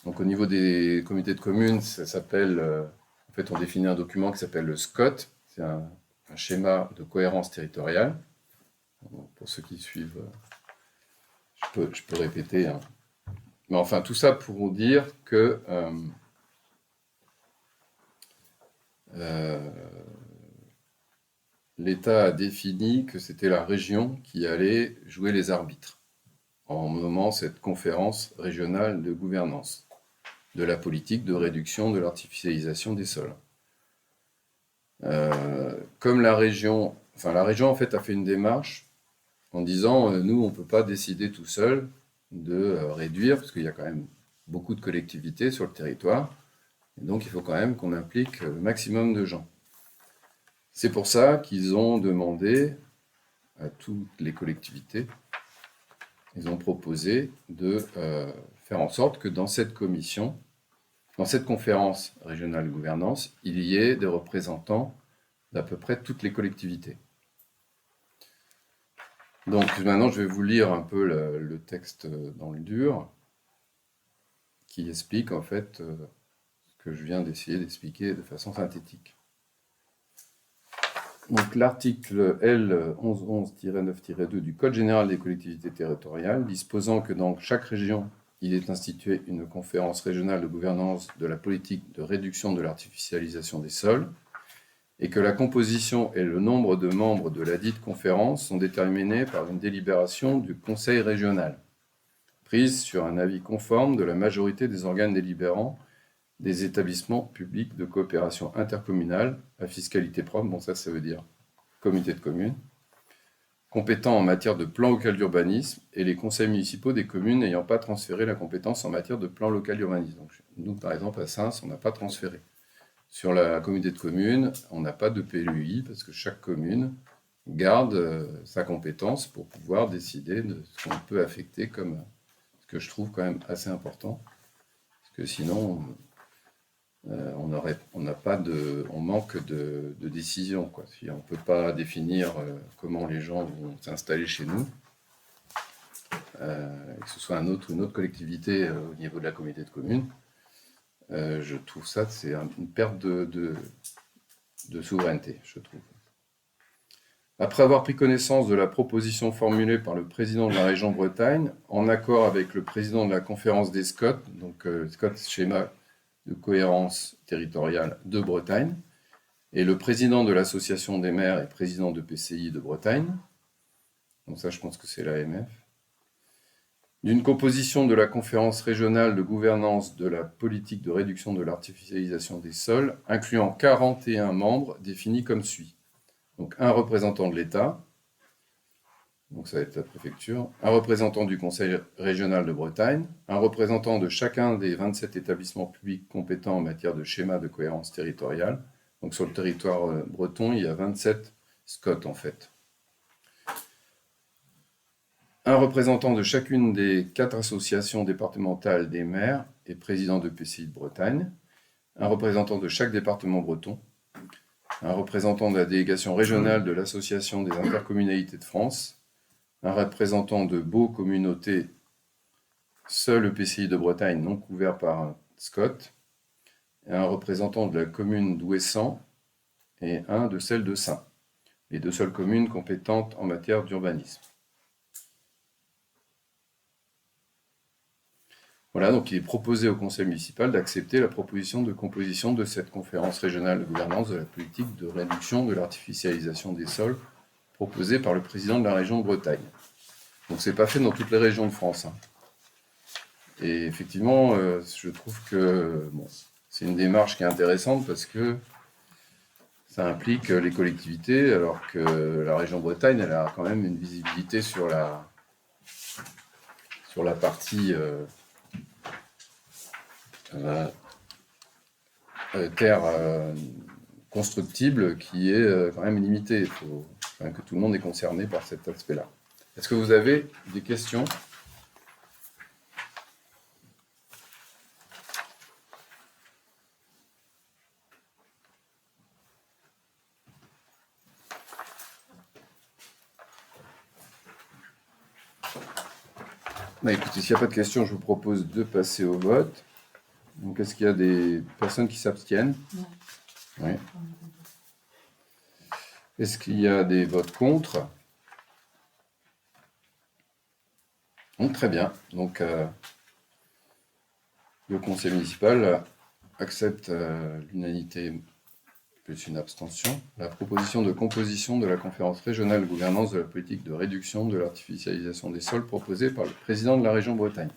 Donc au niveau des comités de communes, ça s'appelle, en fait on définit un document qui s'appelle le SCOT, c'est un schéma de cohérence territoriale. Donc, pour ceux qui suivent, je peux répéter. Hein. Mais enfin tout ça pour vous dire que l'État a défini que c'était la région qui allait jouer les arbitres en nommant cette conférence régionale de gouvernance de la politique de réduction de l'artificialisation des sols. Comme la région en fait a fait une démarche en disant nous on ne peut pas décider tout seul de réduire parce qu'il y a quand même beaucoup de collectivités sur le territoire et donc il faut quand même qu'on implique le maximum de gens. C'est pour ça qu'ils ont demandé à toutes les collectivités, ils ont proposé de faire en sorte que dans cette commission, dans cette conférence régionale de gouvernance, il y ait des représentants d'à peu près toutes les collectivités. Donc maintenant, je vais vous lire un peu le texte dans le dur, qui explique en fait ce que je viens d'essayer d'expliquer de façon synthétique. Donc l'article L 1111-9-2 du Code général des collectivités territoriales, disposant que dans chaque région, il est institué une conférence régionale de gouvernance de la politique de réduction de l'artificialisation des sols, et que la composition et le nombre de membres de la dite conférence sont déterminés par une délibération du Conseil régional, prise sur un avis conforme de la majorité des organes délibérants des établissements publics de coopération intercommunale à fiscalité propre, bon ça veut dire comité de communes, compétents en matière de plan local d'urbanisme et les conseils municipaux des communes n'ayant pas transféré la compétence en matière de plan local d'urbanisme. Donc, nous, par exemple, à Sens, on n'a pas transféré. Sur la communauté de communes, on n'a pas de PLUI parce que chaque commune garde sa compétence pour pouvoir décider de ce qu'on peut affecter comme ce que je trouve quand même assez important. Parce que sinon, on manque de décision, quoi. Si on ne peut pas définir comment les gens vont s'installer chez nous, que ce soit une autre collectivité au niveau de la communauté de communes, je trouve ça, c'est une perte de souveraineté, je trouve. Après avoir pris connaissance de la proposition formulée par le président de la région Bretagne, en accord avec le président de la conférence des SCOT, donc SCOT schéma de cohérence territoriale de Bretagne, et le président de l'association des maires et président de PCI de Bretagne, donc ça je pense que c'est l'AMF, d'une composition de la conférence régionale de gouvernance de la politique de réduction de l'artificialisation des sols, incluant 41 membres définis comme suit. Donc un représentant de l'État, donc ça va être la préfecture, un représentant du Conseil régional de Bretagne, un représentant de chacun des 27 établissements publics compétents en matière de schéma de cohérence territoriale. Donc sur le territoire breton, il y a 27 SCOT en fait. Un représentant de chacune des 4 associations départementales des maires et présidents de PCI de Bretagne, un représentant de chaque département breton, un représentant de la délégation régionale de l'Association des intercommunalités de France, un représentant de Beau Communauté, seul EPCI de Bretagne non couvert par un SCOT, et un représentant de la commune d'Ouessant et un de celle de Saint, les 2 seules communes compétentes en matière d'urbanisme. Voilà, donc il est proposé au conseil municipal d'accepter la proposition de composition de cette conférence régionale de gouvernance de la politique de réduction de l'artificialisation des sols proposée par le président de la région de Bretagne. Donc c'est pas fait dans toutes les régions de France, hein. Et effectivement, je trouve que bon, c'est une démarche qui est intéressante parce que ça implique les collectivités, alors que la région Bretagne, elle a quand même une visibilité sur la partie terre constructible qui est quand même limitée. Il faut que tout le monde est concerné par cet aspect-là. Est-ce que vous avez des questions ? Bah, écoutez, s'il n'y a pas de questions, je vous propose de passer au vote. Donc, est-ce qu'il y a des personnes qui s'abstiennent ? Oui. Est-ce qu'il y a des votes contre ? Donc, très bien. Donc, le conseil municipal accepte l'unanimité plus une abstention la proposition de composition de la conférence régionale de gouvernance de la politique de réduction de l'artificialisation des sols proposée par le président de la région Bretagne.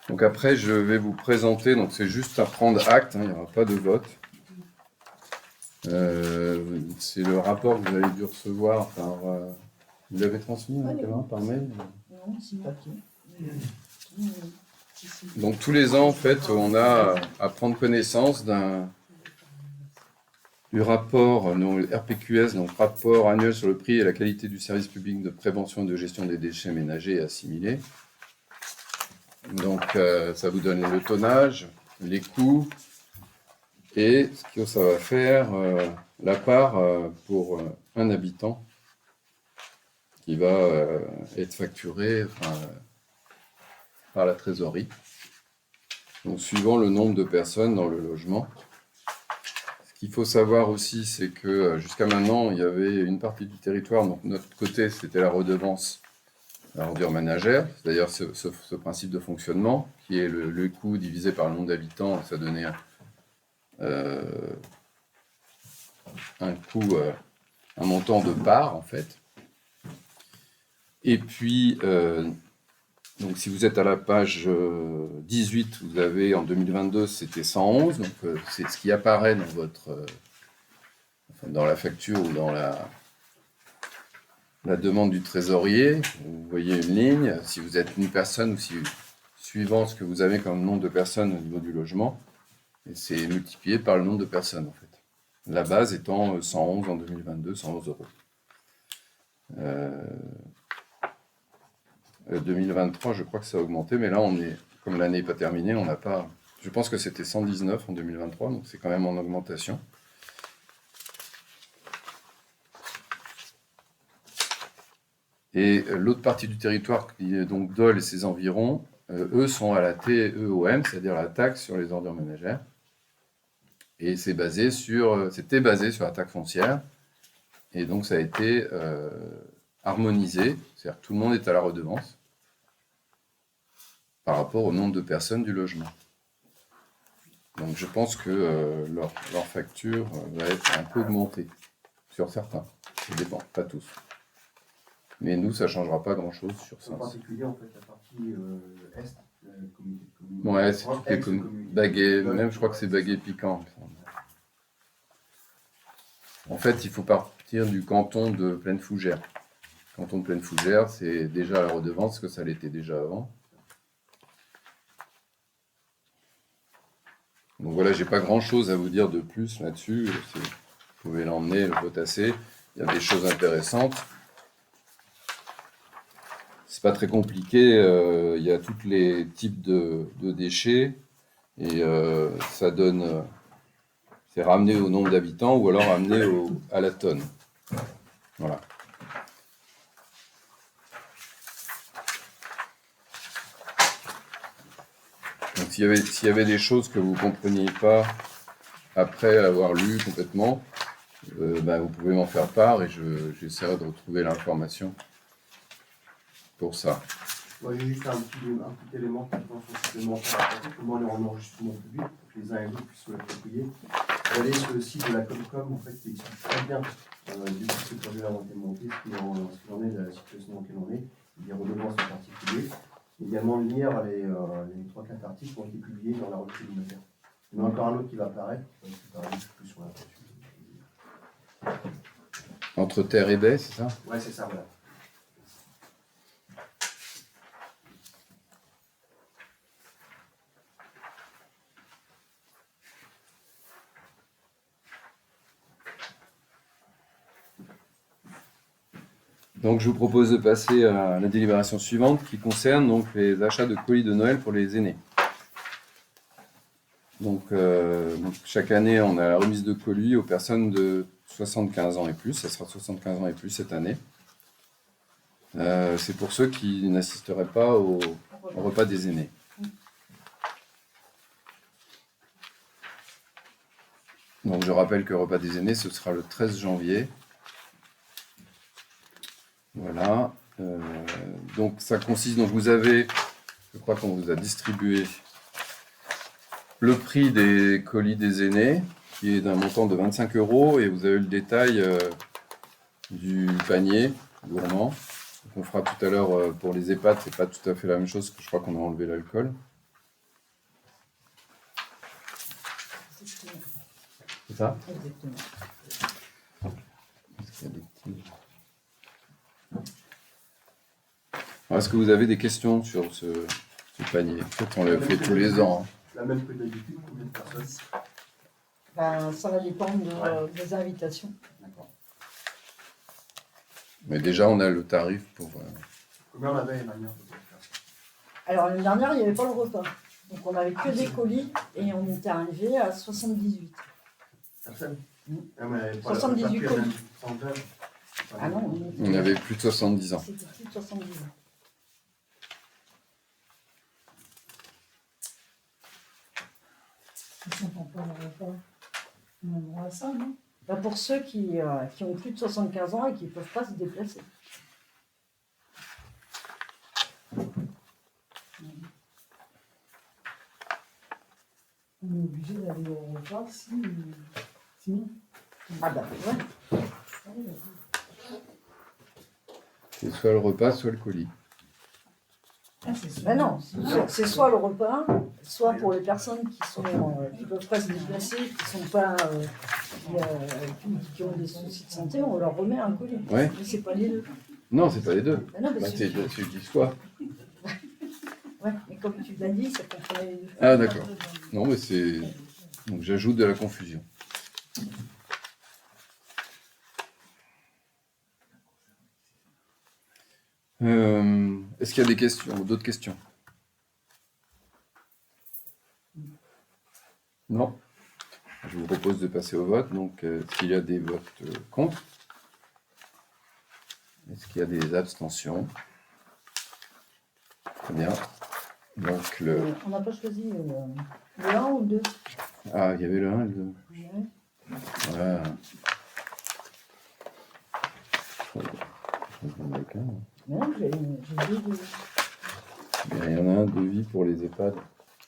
Donc après, je vais vous présenter, donc c'est juste à prendre acte, hein, il n'y aura pas de vote. C'est le rapport que vous avez dû recevoir par... vous l'avez transmis par mail ? Non, c'est papier. Donc tous les ans, en fait, on a à prendre connaissance du rapport, donc RPQS, donc rapport annuel sur le prix et la qualité du service public de prévention et de gestion des déchets ménagers et assimilés. Donc ça vous donne le tonnage, les coûts et ce que ça va faire la part pour un habitant qui va être facturé par la trésorerie. Donc, suivant le nombre de personnes dans le logement. Ce qu'il faut savoir aussi, c'est que jusqu'à maintenant, il y avait une partie du territoire, donc de notre côté, c'était la redevance à ordure ménagère, c'est-à-dire ce principe de fonctionnement, qui est le coût divisé par le nombre d'habitants, ça donnait un coût, un montant de part, en fait. Et puis, donc si vous êtes à la page 18, vous avez en 2022, c'était 111, donc c'est ce qui apparaît dans votre, dans la facture ou dans la demande du trésorier. Vous voyez une ligne, si vous êtes une personne ou si, suivant ce que vous avez comme nombre de personnes au niveau du logement, et c'est multiplié par le nombre de personnes, en fait. La base étant 111 en 2022, 111 euros. 2023, je crois que ça a augmenté, mais là, on est, comme l'année n'est pas terminée, on n'a pas... Je pense que c'était 119 en 2023, donc c'est quand même en augmentation. Et l'autre partie du territoire, qui est donc Dole et ses environs, eux sont à la TEOM, c'est-à-dire la taxe sur les ordures ménagères. Et c'était basé sur la taxe foncière. Et donc ça a été harmonisé, c'est-à-dire que tout le monde est à la redevance par rapport au nombre de personnes du logement. Donc je pense que leur facture va être un peu augmentée, sur certains. Ça dépend, pas tous. Mais nous, ça ne changera pas grand-chose sur ça. En particulier, en fait, la partie est, la communauté de communes. Ouais, c'est toutes les communes. Baguet, même je crois que c'est Baguet Piquant. En fait, il faut partir du canton de Plaine-Fougère. Le canton de Plaine-Fougère, c'est déjà la redevance, parce que ça l'était déjà avant. Donc voilà, j'ai pas grand-chose à vous dire de plus là-dessus. Vous pouvez l'emmener, le potasser. Il y a des choses intéressantes. C'est pas très compliqué. Il y a tous les types de déchets. Et ça donne... c'est ramené au nombre d'habitants ou alors ramené à la tonne. Voilà. Donc s'il y avait des choses que vous ne compreniez pas après avoir lu complètement, vous pouvez m'en faire part et j'essaierai de retrouver l'information pour ça. Moi, j'ai juste un petit élément qui est supplémentaire à apporter, comment on est en enregistrement public, pour que les uns et les autres puissent se l'approprier. Vous allez sur le site de la Comcom, en fait, qui explique très bien, depuis que ce projet-là a été monté, ce qu'il en est, de la situation dans laquelle on est, des redevances en particulier. Également, lire les 3-4 articles qui ont été publiés dans la revue communautaire. Il y en a encore un autre qui va apparaître, qui parle plus sur la voiture. Entre terre et baie, c'est ça? Ouais, c'est ça, voilà. Donc, je vous propose de passer à la délibération suivante qui concerne donc les achats de colis de Noël pour les aînés. Donc, chaque année, on a la remise de colis aux personnes de 75 ans et plus. Ça sera 75 ans et plus cette année. C'est pour ceux qui n'assisteraient pas au repas des aînés. Donc, je rappelle que le repas des aînés, ce sera le 13 janvier. Voilà. Donc, ça consiste... Donc, vous avez... Je crois qu'on vous a distribué le prix des colis des aînés, qui est d'un montant de 25 €, et vous avez le détail du panier gourmand. Donc, on fera tout à l'heure pour les EHPAD, c'est pas tout à fait la même chose, parce que je crois qu'on a enlevé l'alcool. C'est ça? Exactement. Est-ce qu'il y a des petits... Est-ce que vous avez des questions sur ce panier? En fait, on le fait tous les ans. La même que d'habitude, combien de personnes? Ça va dépendre des invitations. D'accord. Mais déjà, on a le tarif pour... Combien on avait l'année dernière? Alors l'année dernière, il n'y avait pas le repas. Donc on n'avait que des colis et on était arrivé à 78. Personne? Ah, mais pas- 78 pas pire, colis. même. Pourcentage. Ah non, On avait plus de 70 ans. c'était plus de 70 ans. Ils sont pas le repas. On a le droit à ça, non? Bah, pour ceux qui ont plus de 75 ans et qui ne peuvent pas se déplacer. On est obligé d'aller au repas sinon. Ah bah ouais. Ah oui, d'accord. C'est soit le repas, soit le colis. Ah, c'est sûr. Bah non, c'est soit le repas, soit pour les personnes qui peuvent pas se déplacer, qui ont des soucis de santé, on leur remet un colis. Ouais. Mais c'est pas les deux. Non, c'est pas les deux. Bah non, Bah, parce c'est que, celui qui soit. ouais, mais comme tu l'as dit, ça comprenait les deux. Ah, d'accord. Non, mais c'est. Donc j'ajoute de la confusion. Est-ce qu'il y a des questions, d'autres questions? Non. Je vous propose de passer au vote. Donc, s'il y a des votes contre, est-ce qu'il y a des abstentions? Très bien. Donc, On n'a pas choisi le 1 ou le 2. Ah, il y avait le 1 et le 2. Ouais. Voilà. Je vais avec un. Mais non, j'ai deux. Il y en a un devis pour les EHPAD.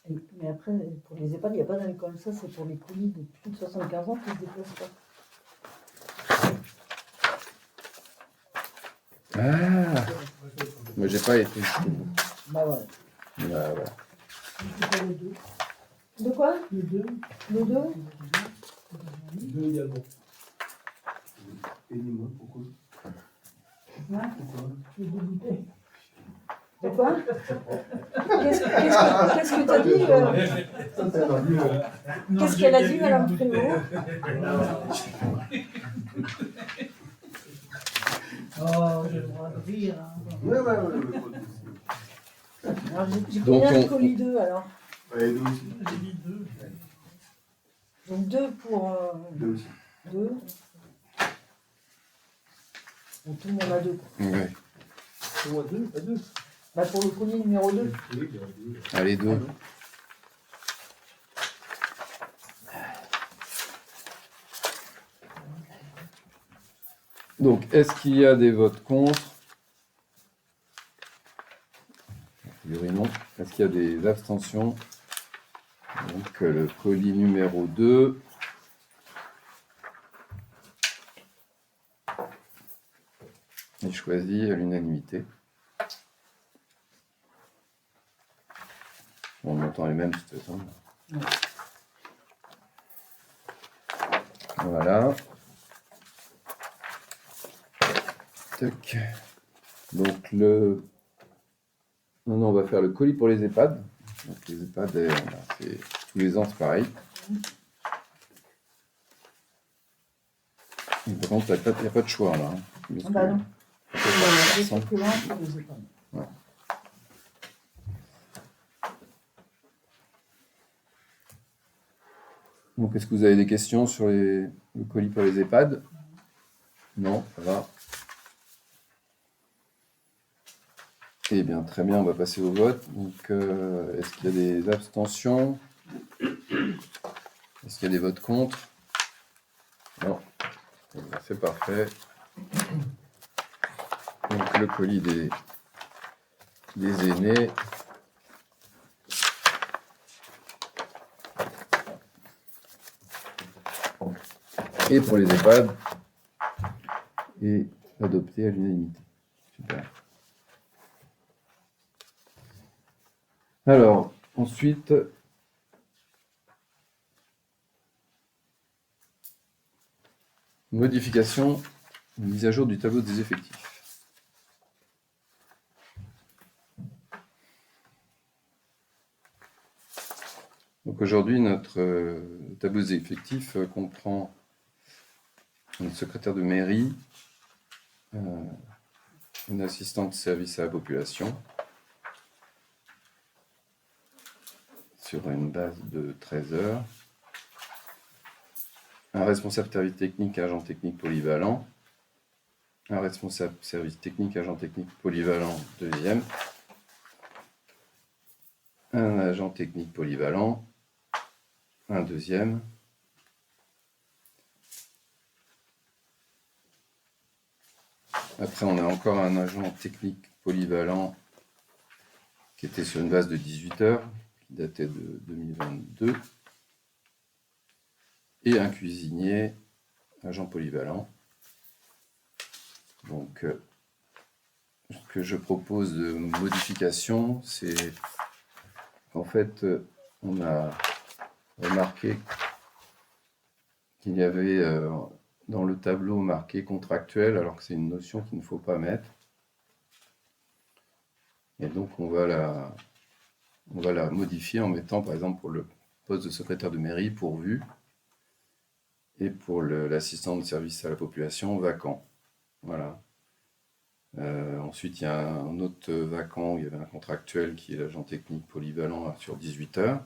Mais après, pour les EHPAD, il n'y a pas d'alcool. Ça, c'est pour les colis de plus de 75 ans qui ne se déplacent pas. Ah, moi j'ai pas été. Bah voilà. Bah, voilà. C'est pas le 2. De quoi? Le 2. Le 2? Deux également. Et dis-moi, pourquoi? Je vais dégoûter. De quoi? Qu'est-ce que tu as dit? Ça, c'est pas mieux. Qu'est-ce qu'elle a dit, Madame Prévost? Oh, j'ai le droit de rire. Hein. Ouais. Alors, j'ai Donc, combien de on- colis 2 alors? Ouais, deux aussi. J'ai dit 2. Donc 2 pour Deux aussi. 2. Donc tout le monde a 2. Ouais. Au moins deux, pas deux. Bah pour le colis numéro 2. Oui, il y a deux. Allez, 2. Donc, est-ce qu'il y a des votes contre? A priori, non. Est-ce qu'il y a des abstentions? Donc, le colis numéro 2 est choisi à l'unanimité. Bon, le montant est le même de toute façon. Ouais. Voilà. Tac. Donc non, on va faire le colis pour les EHPAD. Donc les EHPAD, c'est tous les ans, c'est pareil. Et par contre, il n'y a pas de choix là. Hein, parce Ah bah que- non. J'ai fait que l'un pour les EHPAD. Donc, est-ce que vous avez des questions sur le colis pour les EHPAD? Non, ça va. Eh bien, très bien, on va passer au vote. Donc, est-ce qu'il y a des abstentions? Est-ce qu'il y a des votes contre? Non. Eh bien, c'est parfait. Donc, le colis des aînés. Et pour les EHPAD est adopté à l'unanimité. Super. Alors, ensuite, modification, mise à jour du tableau des effectifs. Donc aujourd'hui, notre tableau des effectifs comprend une secrétaire de mairie, une assistante de service à la population, sur une base de 13 heures, un responsable service technique, agent technique polyvalent, un responsable service technique, agent technique polyvalent, deuxième, un agent technique polyvalent, un deuxième, après on a encore un agent technique polyvalent qui était sur une base de 18 heures, qui datait de 2022, et un cuisinier, agent polyvalent. Donc, ce que je propose de modification, c'est qu'en fait, on a remarqué qu'il y avait dans le tableau marqué contractuel, alors que c'est une notion qu'il ne faut pas mettre. Et donc, on va la modifier en mettant, par exemple, pour le poste de secrétaire de mairie, pourvu, et pour l'assistant de service à la population, vacant. Voilà. Ensuite, il y a un autre vacant, il y avait un contractuel qui est l'agent technique polyvalent sur 18 heures.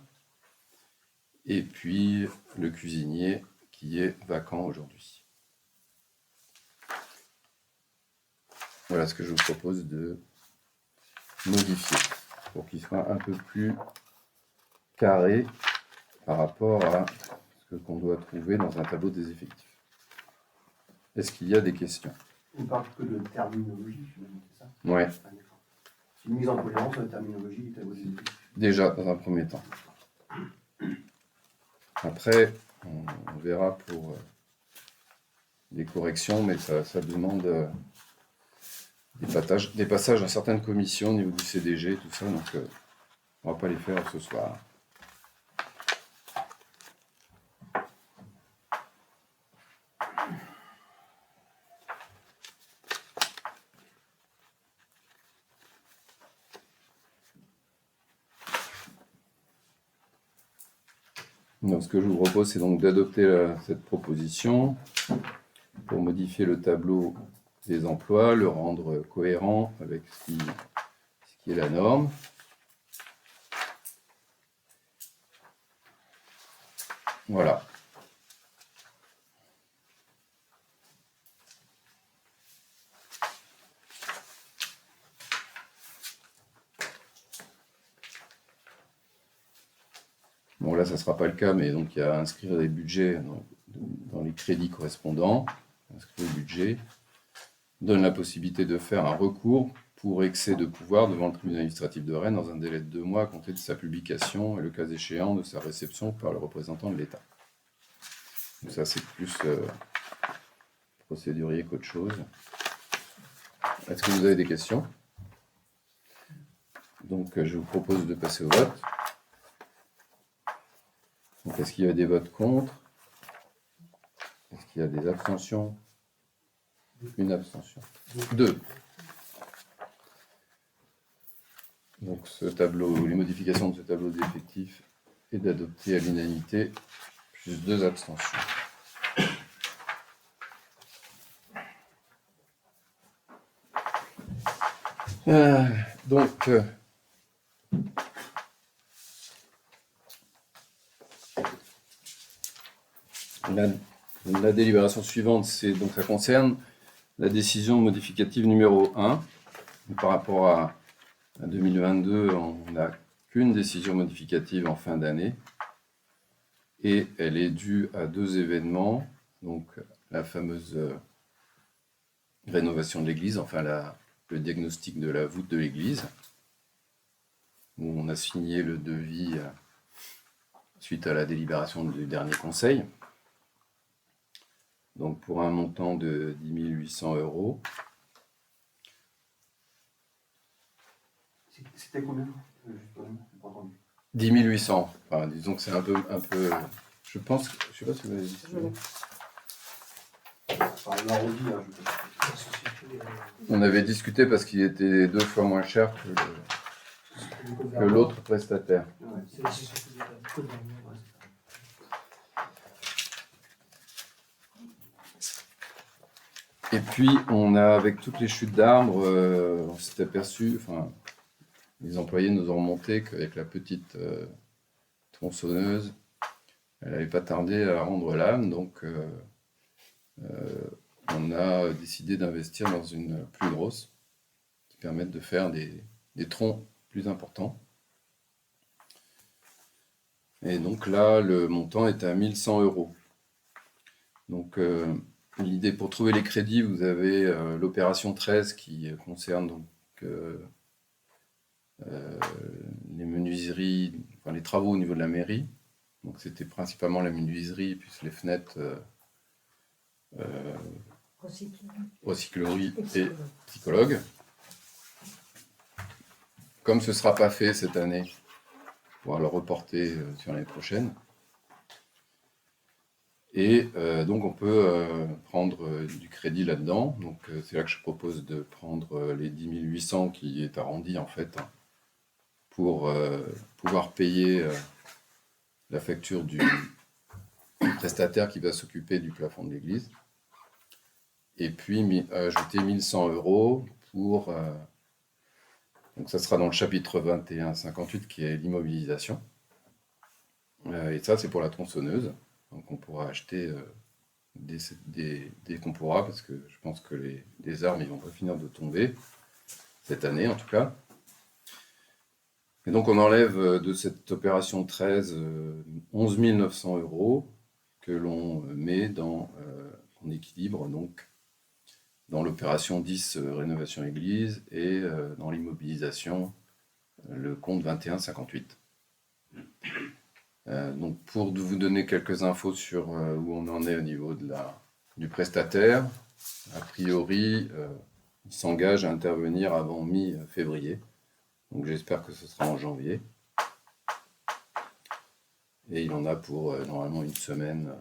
Et puis, le cuisinier qui est vacant aujourd'hui. Voilà ce que je vous propose de modifier pour qu'il soit un peu plus carré par rapport à ce qu'on doit trouver dans un tableau des effectifs. Est-ce qu'il y a des questions? On ne parle que de terminologie, c'est ça? Ouais, Ah, d'accord. C'est une mise en cohérence de la terminologie du tableau des effectifs. déjà dans un premier temps. Après, on verra pour les corrections, mais ça demande des passages dans certaines commissions au niveau du CDG, tout ça, donc on ne va pas les faire ce soir. Donc, ce que je vous propose, c'est donc d'adopter cette proposition pour modifier le tableau des emplois, le rendre cohérent avec ce qui est la norme. Voilà. Bon, là, ça ne sera pas le cas, mais donc il y a à inscrire les budgets dans les crédits correspondants. Inscrire le budget. Donne la possibilité de faire un recours pour excès de pouvoir devant le tribunal administratif de Rennes dans un délai de 2 mois à compter de sa publication et le cas échéant de sa réception par le représentant de l'État. Donc ça, c'est plus procédurier qu'autre chose. Est-ce que vous avez des questions? Donc, je vous propose de passer au vote. Donc, est-ce qu'il y a des votes contre? Est-ce qu'il y a des abstentions? Une abstention. 2. Donc, ce tableau, les modifications de ce tableau d'effectifs est d'adopter à l'unanimité, plus 2 abstentions. Donc, la délibération suivante, donc ça concerne la décision modificative numéro 1. Par rapport à 2022, on n'a qu'une décision modificative en fin d'année. Et elle est due à 2 événements. Donc la fameuse rénovation de l'église, enfin le diagnostic de la voûte de l'église, où on a signé le devis suite à la délibération du dernier conseil. Donc pour un montant de 10 800 €. C'était combien? J'ai pas entendu. 10 800. Enfin, disons que c'est un peu. Je pense. Je sais pas si vous avez dit. Enfin, on arrondit, hein, je pense. On avait discuté parce qu'il était 2 fois moins cher que l'autre prestataire. Ouais. C'est la société de l'État. Code barrière. Ouais, c'est ça. Et puis, on a, avec toutes les chutes d'arbres, on s'est aperçu, enfin, les employés nous ont remonté qu'avec la petite tronçonneuse, elle n'avait pas tardé à rendre l'âme, donc on a décidé d'investir dans une plus grosse, qui permette de faire des troncs plus importants. Et donc là, le montant est à 1 100 €. Donc l'idée, pour trouver les crédits, vous avez l'opération 13 qui concerne donc les menuiseries, enfin les travaux au niveau de la mairie. Donc c'était principalement la menuiserie, puis les fenêtres, recyclerie et psychologue. Comme ce ne sera pas fait cette année, on va le reporter sur l'année prochaine. Et donc on peut prendre du crédit là-dedans. Donc c'est là que je propose de prendre les 10 800 qui est arrondi en fait, pour pouvoir payer la facture du prestataire qui va s'occuper du plafond de l'église. Et puis ajouter 1 100 € pour... donc ça sera dans le chapitre 21-58 qui est l'immobilisation. Et ça c'est pour la tronçonneuse. Donc on pourra acheter dès qu'on pourra, parce que je pense que les arbres ils vont pas finir de tomber, cette année en tout cas. Et donc on enlève de cette opération 13 11 900 € que l'on met en équilibre, donc dans l'opération 10 rénovation église et dans l'immobilisation le compte 21-58. Donc pour vous donner quelques infos sur où on en est au niveau du prestataire, a priori il s'engage à intervenir avant mi-février, donc j'espère que ce sera en janvier, et il en a pour normalement une semaine,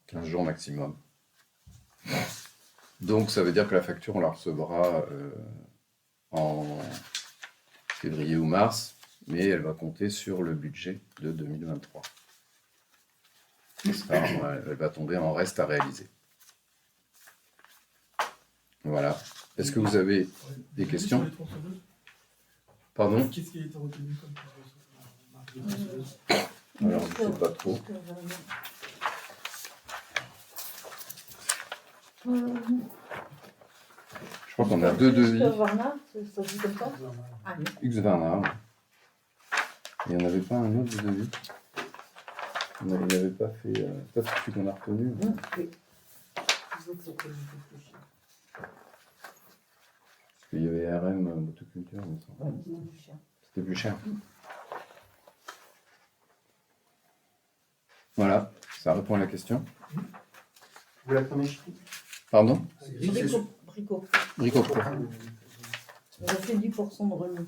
15 jours maximum. Donc ça veut dire que la facture on la recevra en février ou mars, mais elle va compter sur le budget de 2023. Elle va tomber en reste à réaliser. Voilà. Est-ce que vous avez des questions? Sur les tronçonneuses, Pardon? qu'est-ce qui a été retenu comme marque de tronçonneuse? Alors, je ne sais pas trop. Je crois qu'on a deux devis. Ça dit comme ça? Ah, oui. Husqvarna. Ouais. Il n'y en avait pas un autre devis? Il n'avait pas fait. C'est pas celui qu'on a retenu. Oui. Les autres, c'était plus cher. Parce qu'il y avait RM motoculture, il me semble. Ouais, c'est plus cher. C'était plus cher. Voilà, ça répond à la question. Vous la prenez chez qui? Pardon? Bricot. Brico Pro. Ils ont fait 10% de remise.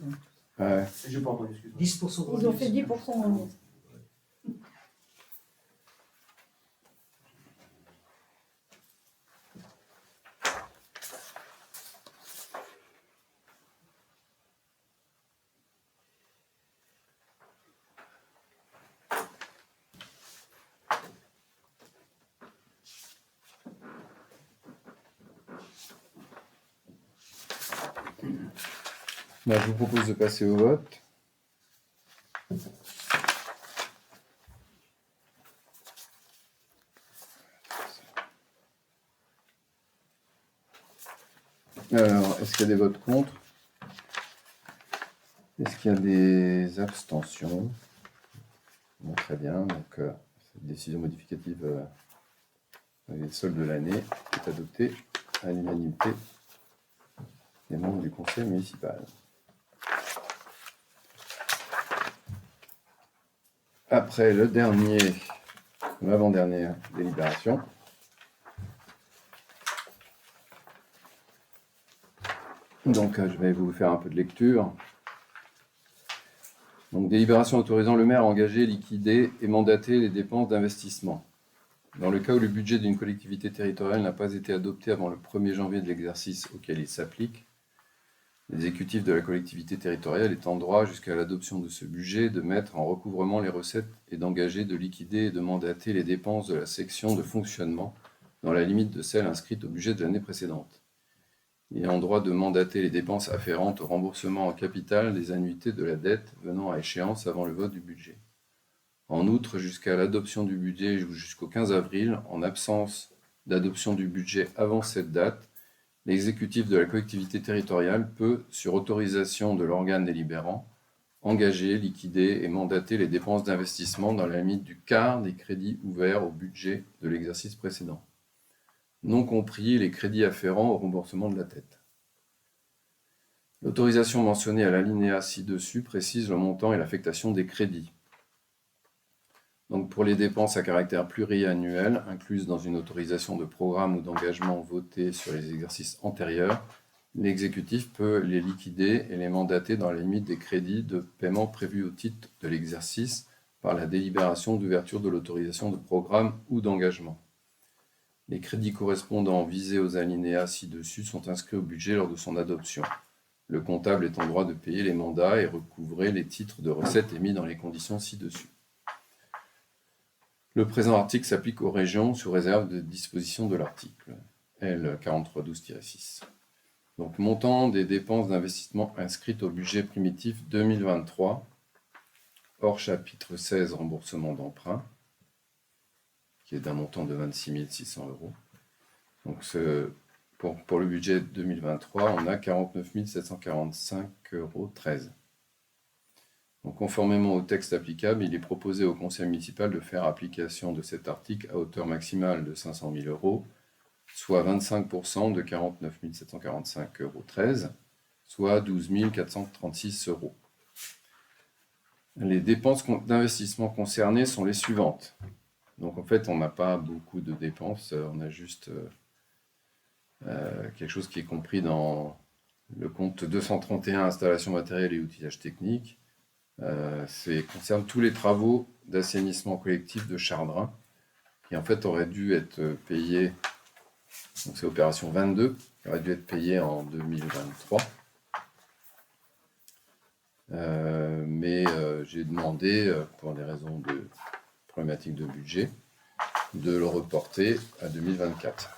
Ouais. J'ai pas entendu, excuse-moi. 10% de Ils ont remise. fait 10% de remise. Bah, je vous propose de passer au vote. Alors, est-ce qu'il y a des votes contre? Est-ce qu'il y a des abstentions? Bon, très bien. Donc, cette décision modificative des soldes de l'année est adoptée à l'unanimité des membres du conseil municipal. Après l'avant-dernière délibération, donc je vais vous faire un peu de lecture. Donc délibération autorisant le maire à engager, liquider et mandater les dépenses d'investissement. Dans le cas où le budget d'une collectivité territoriale n'a pas été adopté avant le 1er janvier de l'exercice auquel il s'applique, l'exécutif de la collectivité territoriale est en droit, jusqu'à l'adoption de ce budget, de mettre en recouvrement les recettes et d'engager, de liquider et de mandater les dépenses de la section de fonctionnement dans la limite de celles inscrites au budget de l'année précédente. Il est en droit de mandater les dépenses afférentes au remboursement en capital des annuités de la dette venant à échéance avant le vote du budget. En outre, jusqu'à l'adoption du budget ou jusqu'au 15 avril, en absence d'adoption du budget avant cette date, l'exécutif de la collectivité territoriale peut, sur autorisation de l'organe délibérant, engager, liquider et mandater les dépenses d'investissement dans la limite du quart des crédits ouverts au budget de l'exercice précédent, non compris les crédits afférents au remboursement de la dette. L'autorisation mentionnée à l'alinéa ci-dessus précise le montant et l'affectation des crédits. Donc pour les dépenses à caractère pluriannuel, incluses dans une autorisation de programme ou d'engagement votée sur les exercices antérieurs, l'exécutif peut les liquider et les mandater dans la limite des crédits de paiement prévus au titre de l'exercice par la délibération d'ouverture de l'autorisation de programme ou d'engagement. Les crédits correspondants visés aux alinéas ci-dessus sont inscrits au budget lors de son adoption. Le comptable est en droit de payer les mandats et recouvrer les titres de recettes émis dans les conditions ci-dessus. Le présent article s'applique aux régions sous réserve de dispositions de l'article L. 4312-6. Donc, montant des dépenses d'investissement inscrites au budget primitif 2023, hors chapitre 16, remboursement d'emprunt, qui est d'un montant de 26 600 €. Donc, pour le budget 2023, on a 49 745,13 €. Donc, conformément au texte applicable, il est proposé au conseil municipal de faire application de cet article à hauteur maximale de 500 000 €, soit 25% de 49 745,13 €, soit 12 436 €. Les dépenses d'investissement concernées sont les suivantes. Donc en fait, on n'a pas beaucoup de dépenses, on a juste quelque chose qui est compris dans le compte 231, installation matérielle et outillage technique. Concerne tous les travaux d'assainissement collectif de Chardrin, qui en fait auraient dû être payés, donc c'est opération 22, qui aurait dû être payé en 2023. Mais j'ai demandé, pour des raisons de problématique de budget, de le reporter à 2024.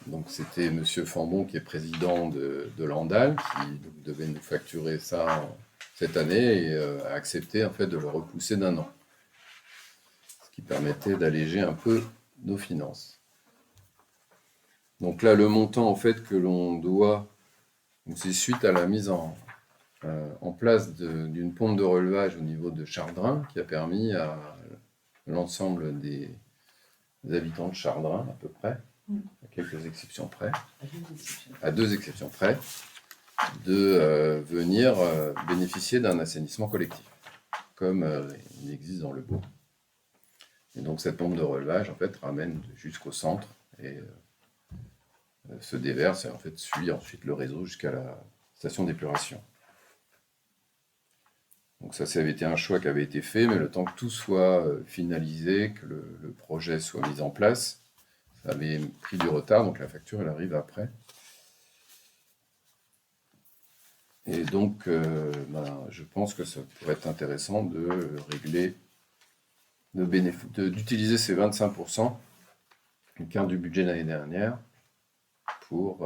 Donc c'était M. Fambon, qui est président de l'Andal, qui devait nous facturer ça cette année et a accepté en fait de le repousser d'1 an, ce qui permettait d'alléger un peu nos finances. Donc là, le montant en fait que l'on doit, c'est suite à la mise en place d'une pompe de relevage au niveau de Chardrin, qui a permis à l'ensemble des habitants de Chardrin, à peu près, à quelques exceptions près, à 2 exceptions près, de venir bénéficier d'un assainissement collectif, comme il existe dans le Beau. Et donc cette pompe de relevage, en fait, ramène jusqu'au centre et se déverse et en fait suit ensuite le réseau jusqu'à la station d'épuration. Donc ça avait été un choix qui avait été fait, mais le temps que tout soit finalisé, que le projet soit mis en place, ça avait pris du retard, donc la facture elle arrive après. Et donc je pense que ça pourrait être intéressant de régler, d'utiliser ces 25%, une quart du budget de l'année dernière, pour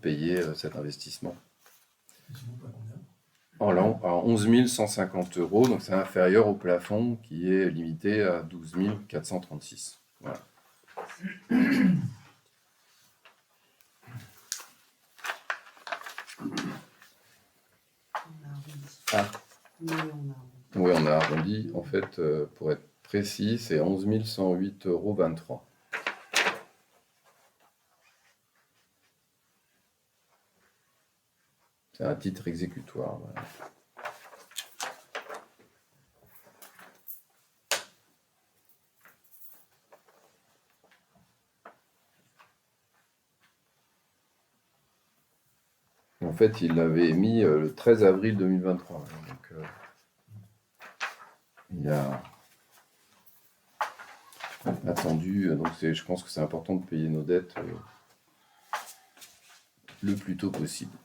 payer cet investissement. En 11 150 €, donc c'est inférieur au plafond qui est limité à 12 436. Voilà. Ah. Oui, on a arrondi. En fait, pour être précis, c'est 11 108,23 €. C'est un titre exécutoire. Voilà. En fait, il l'avait émis le 13 avril 2023. Donc, il a attendu. Donc, je pense que c'est important de payer nos dettes le plus tôt possible.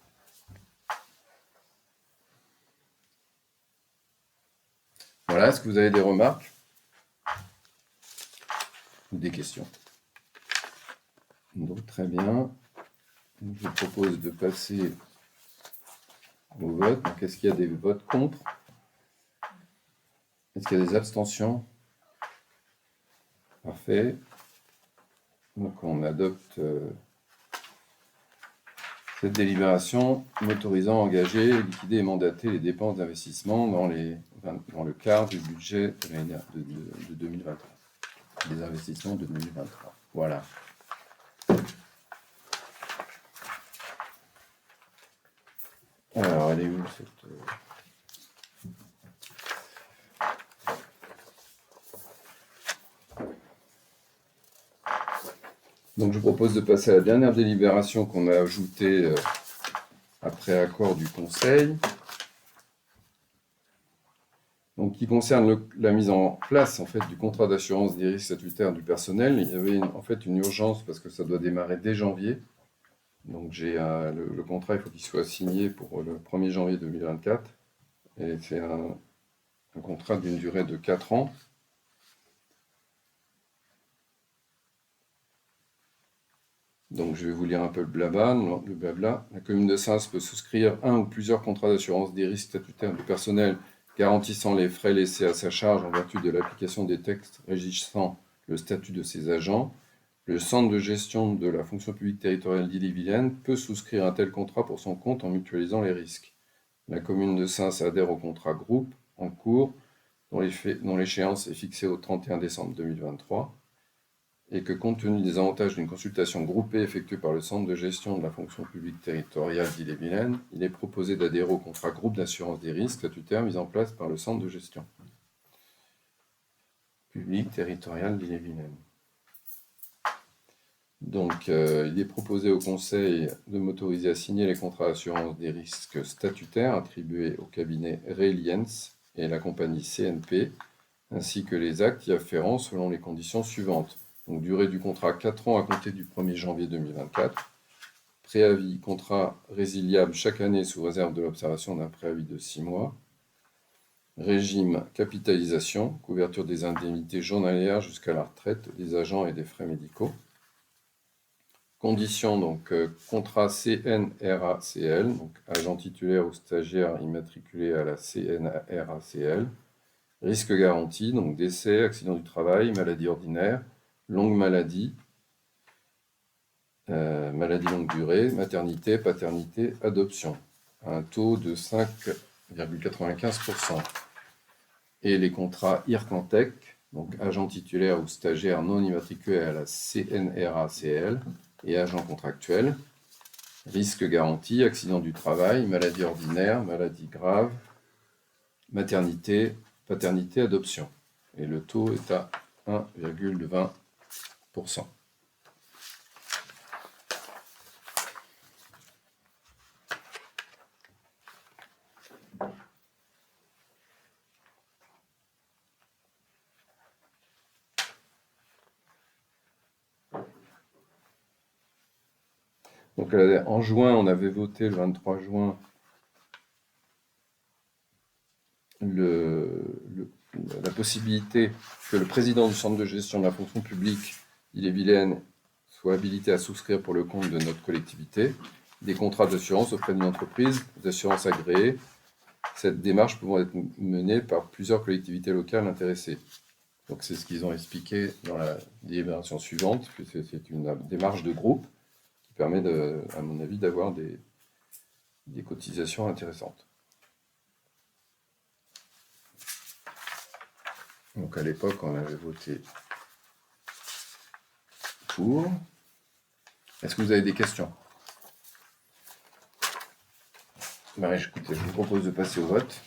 Voilà, est-ce que vous avez des remarques ou des questions? Donc, très bien. Je vous propose de passer au vote. Donc, est-ce qu'il y a des votes contre? Est-ce qu'il y a des abstentions? Parfait. Donc on adopte cette délibération m'autorisant à engager, liquider et mandater les dépenses d'investissement dans le cadre du budget de 2023. Des investissements de 2023. Voilà. Alors, elle est où cette... Donc, je vous propose de passer à la dernière délibération qu'on a ajoutée après accord du Conseil. Donc, qui concerne la mise en place en fait, du contrat d'assurance des risques statutaires du personnel. Il y avait en fait une urgence parce que ça doit démarrer dès janvier. Donc, le contrat, il faut qu'il soit signé pour le 1er janvier 2024. Et c'est un contrat d'une durée de 4 ans. Donc, je vais vous lire un peu le blabla. La commune de Sens peut souscrire un ou plusieurs contrats d'assurance des risques statutaires du personnel garantissant les frais laissés à sa charge en vertu de l'application des textes régissant le statut de ses agents. Le centre de gestion de la fonction publique territoriale d'Ille-et-Vilaine peut souscrire un tel contrat pour son compte en mutualisant les risques. La commune de Sens adhère au contrat groupe en cours, dont l'échéance est fixée au 31 décembre 2023, et que compte tenu des avantages d'une consultation groupée effectuée par le centre de gestion de la fonction publique territoriale d'Ille-et-Vilaine, il est proposé d'adhérer au contrat groupe d'assurance des risques statutaires mis en place par le centre de gestion publique territoriale d'Ille-et-Vilaine. Donc, il est proposé au Conseil de m'autoriser à signer les contrats d'assurance des risques statutaires attribués au cabinet Reliens et la compagnie CNP, ainsi que les actes y afférents selon les conditions suivantes. Donc, durée du contrat 4 ans à compter du 1er janvier 2024. Préavis, contrat résiliable chaque année sous réserve de l'observation d'un préavis de 6 mois. Régime capitalisation, couverture des indemnités journalières jusqu'à la retraite des agents et des frais médicaux. Conditions, donc contrat CNRACL, donc agent titulaire ou stagiaire immatriculé à la CNRACL. Risque garanti, donc décès, accident du travail, maladie ordinaire, longue maladie, maladie longue durée, maternité, paternité, adoption, à un taux de 5,95%. Et les contrats IRCANTEC, donc agent titulaire ou stagiaire non immatriculé à la CNRACL et agent contractuel, risque garanti, accident du travail, maladie ordinaire, maladie grave, maternité, paternité, adoption. Et le taux est à 1,20%. Donc en juin, on avait voté le 23 juin la possibilité que le président du centre de gestion de la fonction publique Ille-et-Vilaine soit habilité à souscrire pour le compte de notre collectivité des contrats d'assurance auprès d'une entreprise d'assurance agréée, cette démarche pouvant être menée par plusieurs collectivités locales intéressées. Donc c'est ce qu'ils ont expliqué dans la délibération suivante, que c'est une démarche de groupe qui permet, à mon avis, d'avoir des cotisations intéressantes. Donc à l'époque, on avait voté pour. Est-ce que vous avez des questions? Marie, écoutez, je vous propose de passer au vote.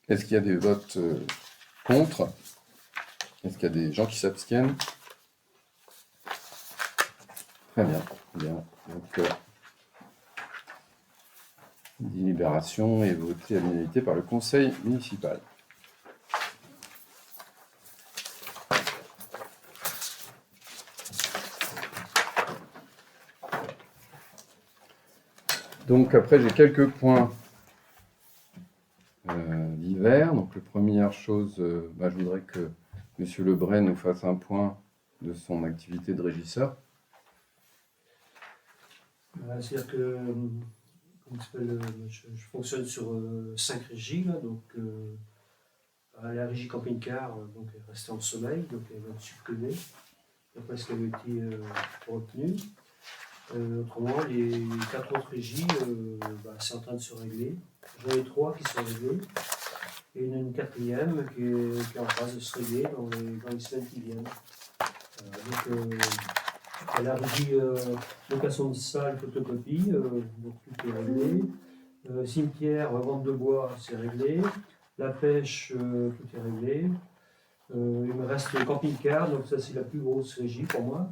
Est-ce qu'il y a des votes contre? Est-ce qu'il y a des gens qui s'abstiennent? Très bien. Bien. Donc, délibération est votée à l'unanimité par le conseil municipal. Donc après, j'ai quelques points divers. Donc, la première chose, je voudrais que M. Lebray nous fasse un point de son activité de régisseur. C'est-à-dire que, je fonctionne sur 5 régies, là, donc à la régie camping-car, donc elle est restée en sommeil, donc elle va être supprimée, d'après ce qui avait été retenu. Autrement, les 4 autres régies, c'est en train de se régler. J'en ai 3 qui sont réglées, et une quatrième qui est en phase de se régler dans les semaines qui viennent. À la régie location de salle, photocopie, donc tout est réglé. Cimetière, vente de bois, c'est réglé. La pêche, tout est réglé. Il me reste le camping-car, donc ça c'est la plus grosse régie pour moi.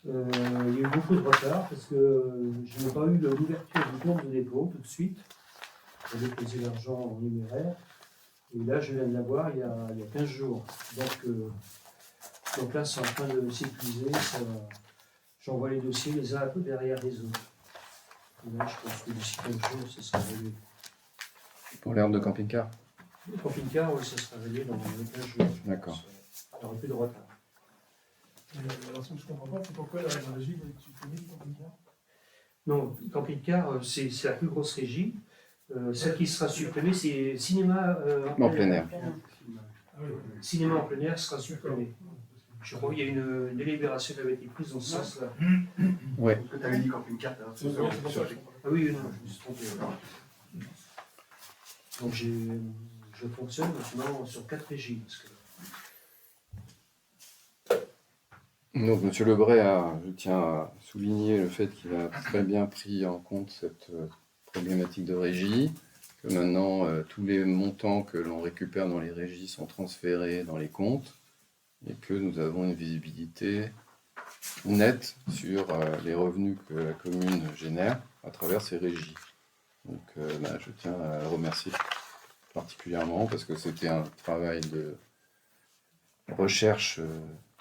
Il y a eu beaucoup de retard parce que je n'ai pas eu l'ouverture du compte de dépôt tout de suite. J'avais posé l'argent en numéraire. Et là, je viens de l'avoir il y a 15 jours. Donc là, c'est en train de s'épuiser. J'envoie les dossiers les uns un peu derrière les autres. Et là, je pense que d'ici 15 jours, ça sera réglé. Pour l'herbe de camping-car. Le camping-car, oui, ça sera réglé dans les 15 jours. D'accord. Il n'y aura plus de retard. Alors, ce que je ne comprends pas, c'est pourquoi la régie va être supprimée du camping-car. Non, le camping-car, c'est la plus grosse régie. Celle qui sera supprimée, c'est cinéma En plein air. Ah oui, Cinéma en plein air sera supprimé. Je crois qu'il y a une délibération qui avait été prise dans ce sens-là. Ouais. Parce que tu avais dit camping-car, t'as c'est pour ça que je comprends Ah oui, non, je me suis trompé. Donc je fonctionne maintenant sur 4 régies. Parce que Donc, M. Lebray, je tiens à souligner le fait qu'il a très bien pris en compte cette problématique de régie, que maintenant tous les montants que l'on récupère dans les régies sont transférés dans les comptes et que nous avons une visibilité nette sur les revenus que la commune génère à travers ces régies. Donc, je tiens à le remercier particulièrement parce que c'était un travail de recherche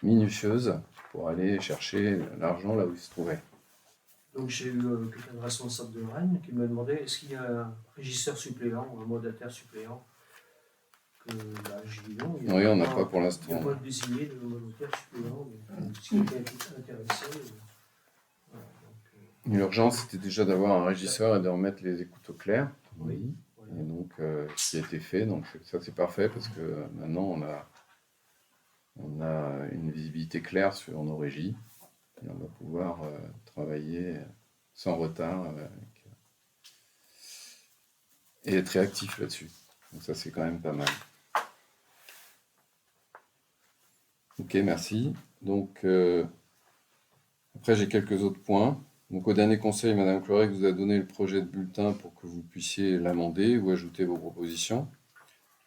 minutieuse pour aller chercher l'argent là où il se trouvait. Donc j'ai eu quelqu'un de responsable de Rennes qui m'a demandé est-ce qu'il y a un régisseur suppléant ou un mandataire suppléant que j'ai dit non. Oui, on n'a pas pour Il n'y l'instant. a pas de désigné de mandataire suppléant. Si quelqu'un est intéressé. Voilà, donc, L'urgence, c'était déjà d'avoir un régisseur et de remettre les écoutes au clair. oui. Et donc, ce qui a été fait, donc ça c'est parfait parce que maintenant on a une visibilité claire sur nos régies et on va pouvoir travailler sans retard et être réactif là-dessus. Donc ça c'est quand même pas mal. Ok, merci. Donc après j'ai quelques autres points. Donc au dernier conseil, Madame Clorec vous a donné le projet de bulletin pour que vous puissiez l'amender ou ajouter vos propositions.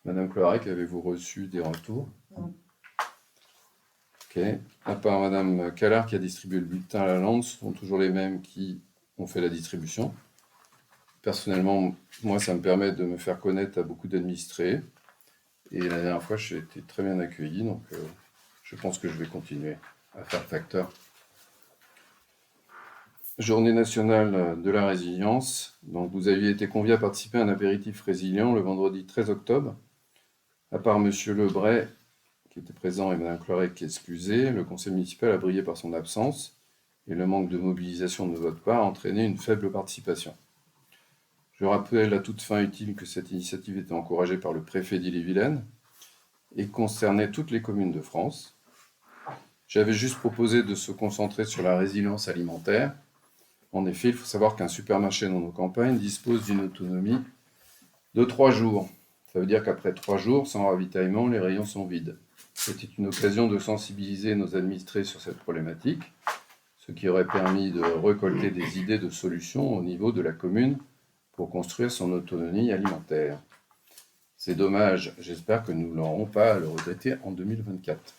Madame Clorec, avez-vous reçu des retours? Non. Ok. À part Madame Callard qui a distribué le bulletin à la lande, ce sont toujours les mêmes qui ont fait la distribution. Personnellement, moi, ça me permet de me faire connaître à beaucoup d'administrés. Et la dernière fois, j'ai été très bien accueilli, donc je pense que je vais continuer à faire facteur. Journée nationale de la résilience. Donc, vous aviez été convié à participer à un apéritif résilient le vendredi 13 octobre. À part M. Lebray, qui était présent, et Mme Clorec qui est excusée, le conseil municipal a brillé par son absence et le manque de mobilisation de votre part a entraîné une faible participation. Je rappelle à toute fin utile que cette initiative était encouragée par le préfet d'Ille-et-Vilaine et concernait toutes les communes de France. J'avais juste proposé de se concentrer sur la résilience alimentaire. En effet, il faut savoir qu'un supermarché dans nos campagnes dispose d'une autonomie de 3 jours. Ça veut dire qu'après 3 jours, sans ravitaillement, les rayons sont vides. C'était une occasion de sensibiliser nos administrés sur cette problématique, ce qui aurait permis de récolter des idées de solutions au niveau de la commune pour construire son autonomie alimentaire. C'est dommage, j'espère que nous n'aurons pas à le regretter en 2024.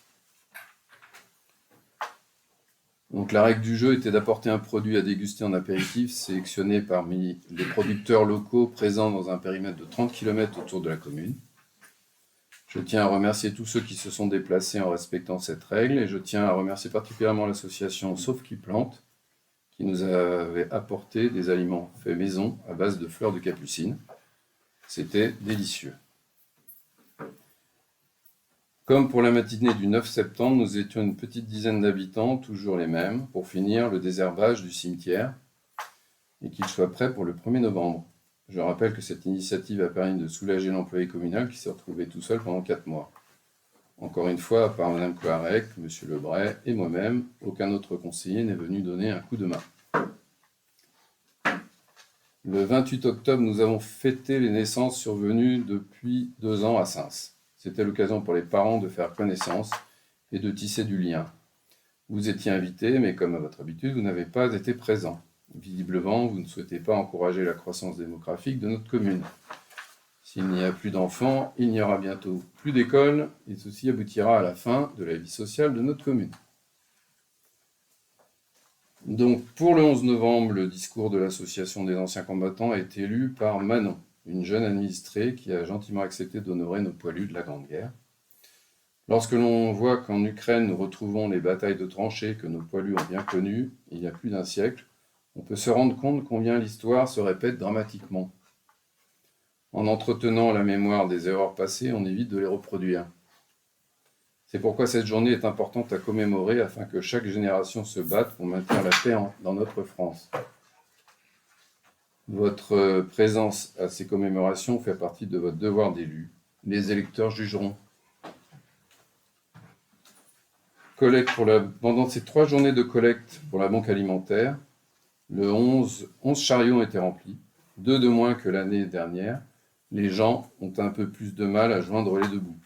Donc la règle du jeu était d'apporter un produit à déguster en apéritif sélectionné parmi les producteurs locaux présents dans un périmètre de 30 km autour de la commune. Je tiens à remercier tous ceux qui se sont déplacés en respectant cette règle et je tiens à remercier particulièrement l'association Sauf qui plante qui nous avait apporté des aliments faits maison à base de fleurs de capucine. C'était délicieux. Comme pour la matinée du 9 septembre, nous étions une petite dizaine d'habitants, toujours les mêmes, pour finir le désherbage du cimetière. et qu'il soit prêt pour le 1er novembre. Je rappelle que cette initiative a permis de soulager l'employé communal qui s'est retrouvé tout seul pendant 4 mois. Encore une fois, à part Mme Cloarec, M. Lebray et moi-même, aucun autre conseiller n'est venu donner un coup de main. Le 28 octobre, nous avons fêté les naissances survenues depuis 2 ans à Sens. C'était l'occasion pour les parents de faire connaissance et de tisser du lien. Vous étiez invités, mais comme à votre habitude, vous n'avez pas été présents. Visiblement, vous ne souhaitez pas encourager la croissance démographique de notre commune. S'il n'y a plus d'enfants, il n'y aura bientôt plus d'écoles, et ceci aboutira à la fin de la vie sociale de notre commune. Donc, pour le 11 novembre, le discours de l'Association des anciens combattants a été lu par Manon, une jeune administrée qui a gentiment accepté d'honorer nos poilus de la Grande Guerre. Lorsque l'on voit qu'en Ukraine, nous retrouvons les batailles de tranchées que nos poilus ont bien connues il y a plus d'un siècle, on peut se rendre compte combien l'histoire se répète dramatiquement. En entretenant la mémoire des erreurs passées, on évite de les reproduire. C'est pourquoi cette journée est importante à commémorer afin que chaque génération se batte pour maintenir la paix dans notre France. Votre présence à ces commémorations fait partie de votre devoir d'élu. Les électeurs jugeront. Pendant ces 3 journées de collecte pour la banque alimentaire, 11 chariots ont été remplis, 2 de moins que l'année dernière. Les gens ont un peu plus de mal à joindre les 2 bouts.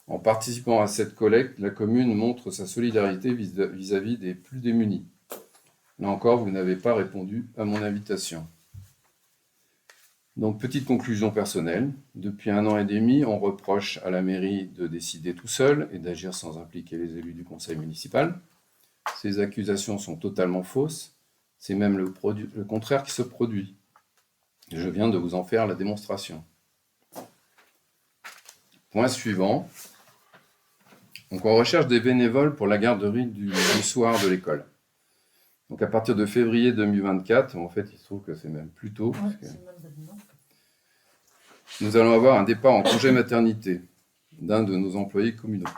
En participant à cette collecte, la commune montre sa solidarité vis-à-vis des plus démunis. Là encore, vous n'avez pas répondu à mon invitation. Donc, petite conclusion personnelle. Depuis 1 an et demi, on reproche à la mairie de décider tout seul et d'agir sans impliquer les élus du conseil municipal. Ces accusations sont totalement fausses. C'est même le contraire qui se produit. Je viens de vous en faire la démonstration. Point suivant. Donc, on recherche des bénévoles pour la garderie du soir de l'école. Donc, à partir de février 2024, en fait, il se trouve que c'est même plus tôt. Ouais, c'est même maintenant. Nous allons avoir un départ en congé maternité d'un de nos employés communaux.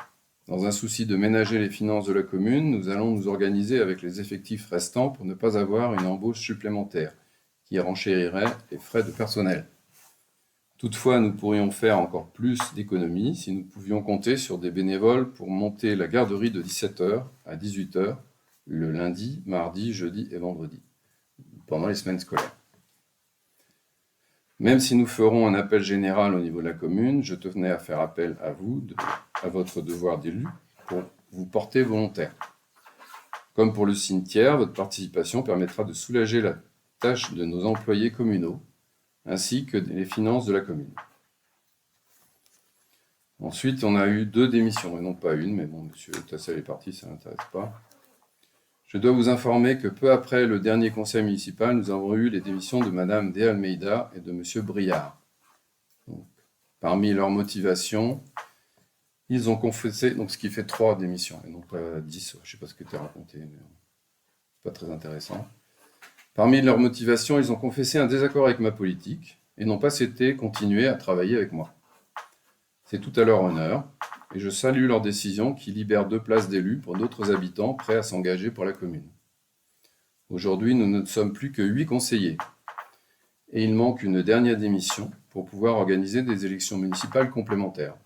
Dans un souci de ménager les finances de la commune, nous allons nous organiser avec les effectifs restants pour ne pas avoir une embauche supplémentaire qui renchérirait les frais de personnel. Toutefois, nous pourrions faire encore plus d'économies si nous pouvions compter sur des bénévoles pour monter la garderie de 17h à 18h le lundi, mardi, jeudi et vendredi, pendant les semaines scolaires. Même si nous ferons un appel général au niveau de la commune, je tenais à faire appel à vous, à votre devoir d'élu, pour vous porter volontaire. Comme pour le cimetière, votre participation permettra de soulager la tâche de nos employés communaux, ainsi que les finances de la commune. Ensuite, on a eu 2 démissions, et non pas une, mais bon, M. Tassel est parti, ça ne m'intéresse pas. Je dois vous informer que peu après le dernier conseil municipal, nous avons eu les démissions de Mme De Almeida et de M. Briard. Donc, parmi leurs motivations, ils ont confessé, donc ce qui fait 3 démissions, et non pas 10, je ne sais pas ce que tu as raconté, mais pas très intéressant. Parmi leurs motivations, ils ont confessé un désaccord avec ma politique et n'ont pas souhaité continuer à travailler avec moi. C'est tout à leur honneur et je salue leur décision qui libère 2 places d'élus pour d'autres habitants prêts à s'engager pour la commune. Aujourd'hui, nous ne sommes plus que 8 conseillers et il manque une dernière démission pour pouvoir organiser des élections municipales complémentaires.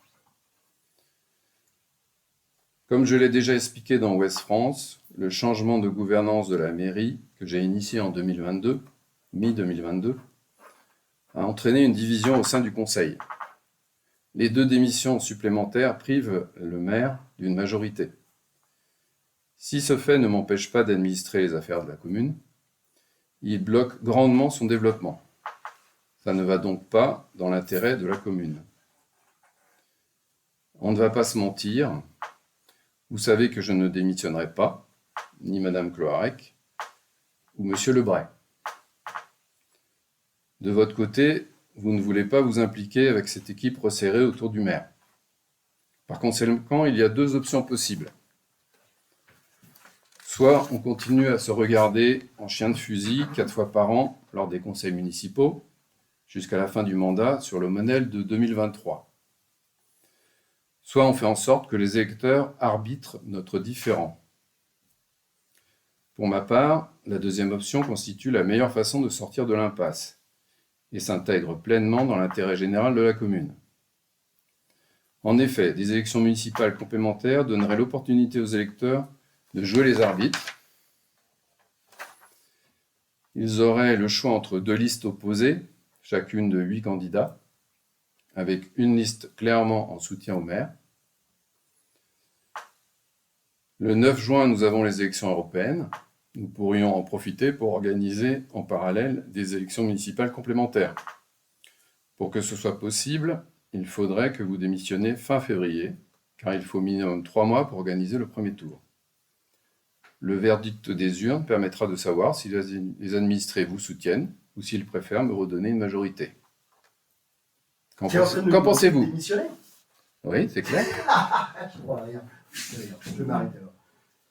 Comme je l'ai déjà expliqué dans Ouest France, le changement de gouvernance de la mairie que j'ai initié en 2022, mi-2022, a entraîné une division au sein du conseil. Les 2 démissions supplémentaires privent le maire d'une majorité. Si ce fait ne m'empêche pas d'administrer les affaires de la commune, il bloque grandement son développement. Ça ne va donc pas dans l'intérêt de la commune. On ne va pas se mentir. Vous savez que je ne démissionnerai pas, ni Mme Cloarec, ou M. Lebray. De votre côté, vous ne voulez pas vous impliquer avec cette équipe resserrée autour du maire. Par conséquent, il y a 2 options possibles. Soit on continue à se regarder en chien de fusil 4 fois par an lors des conseils municipaux, jusqu'à la fin du mandat sur le modèle de 2023. Soit on fait en sorte que les électeurs arbitrent notre différend. Pour ma part, la deuxième option constitue la meilleure façon de sortir de l'impasse et s'intègre pleinement dans l'intérêt général de la commune. En effet, des élections municipales complémentaires donneraient l'opportunité aux électeurs de jouer les arbitres. Ils auraient le choix entre 2 listes opposées, chacune de 8 candidats, avec une liste clairement en soutien au maire. Le 9 juin, nous avons les élections européennes. Nous pourrions en profiter pour organiser en parallèle des élections municipales complémentaires. Pour que ce soit possible, il faudrait que vous démissionniez fin février, car il faut minimum 3 mois pour organiser le premier tour. Le verdict des urnes permettra de savoir si les administrés vous soutiennent ou s'ils préfèrent me redonner une majorité. Qu'en pensez-vous? Démissionner? Oui, c'est clair. Je vois rien. Je vais m'arrêter là.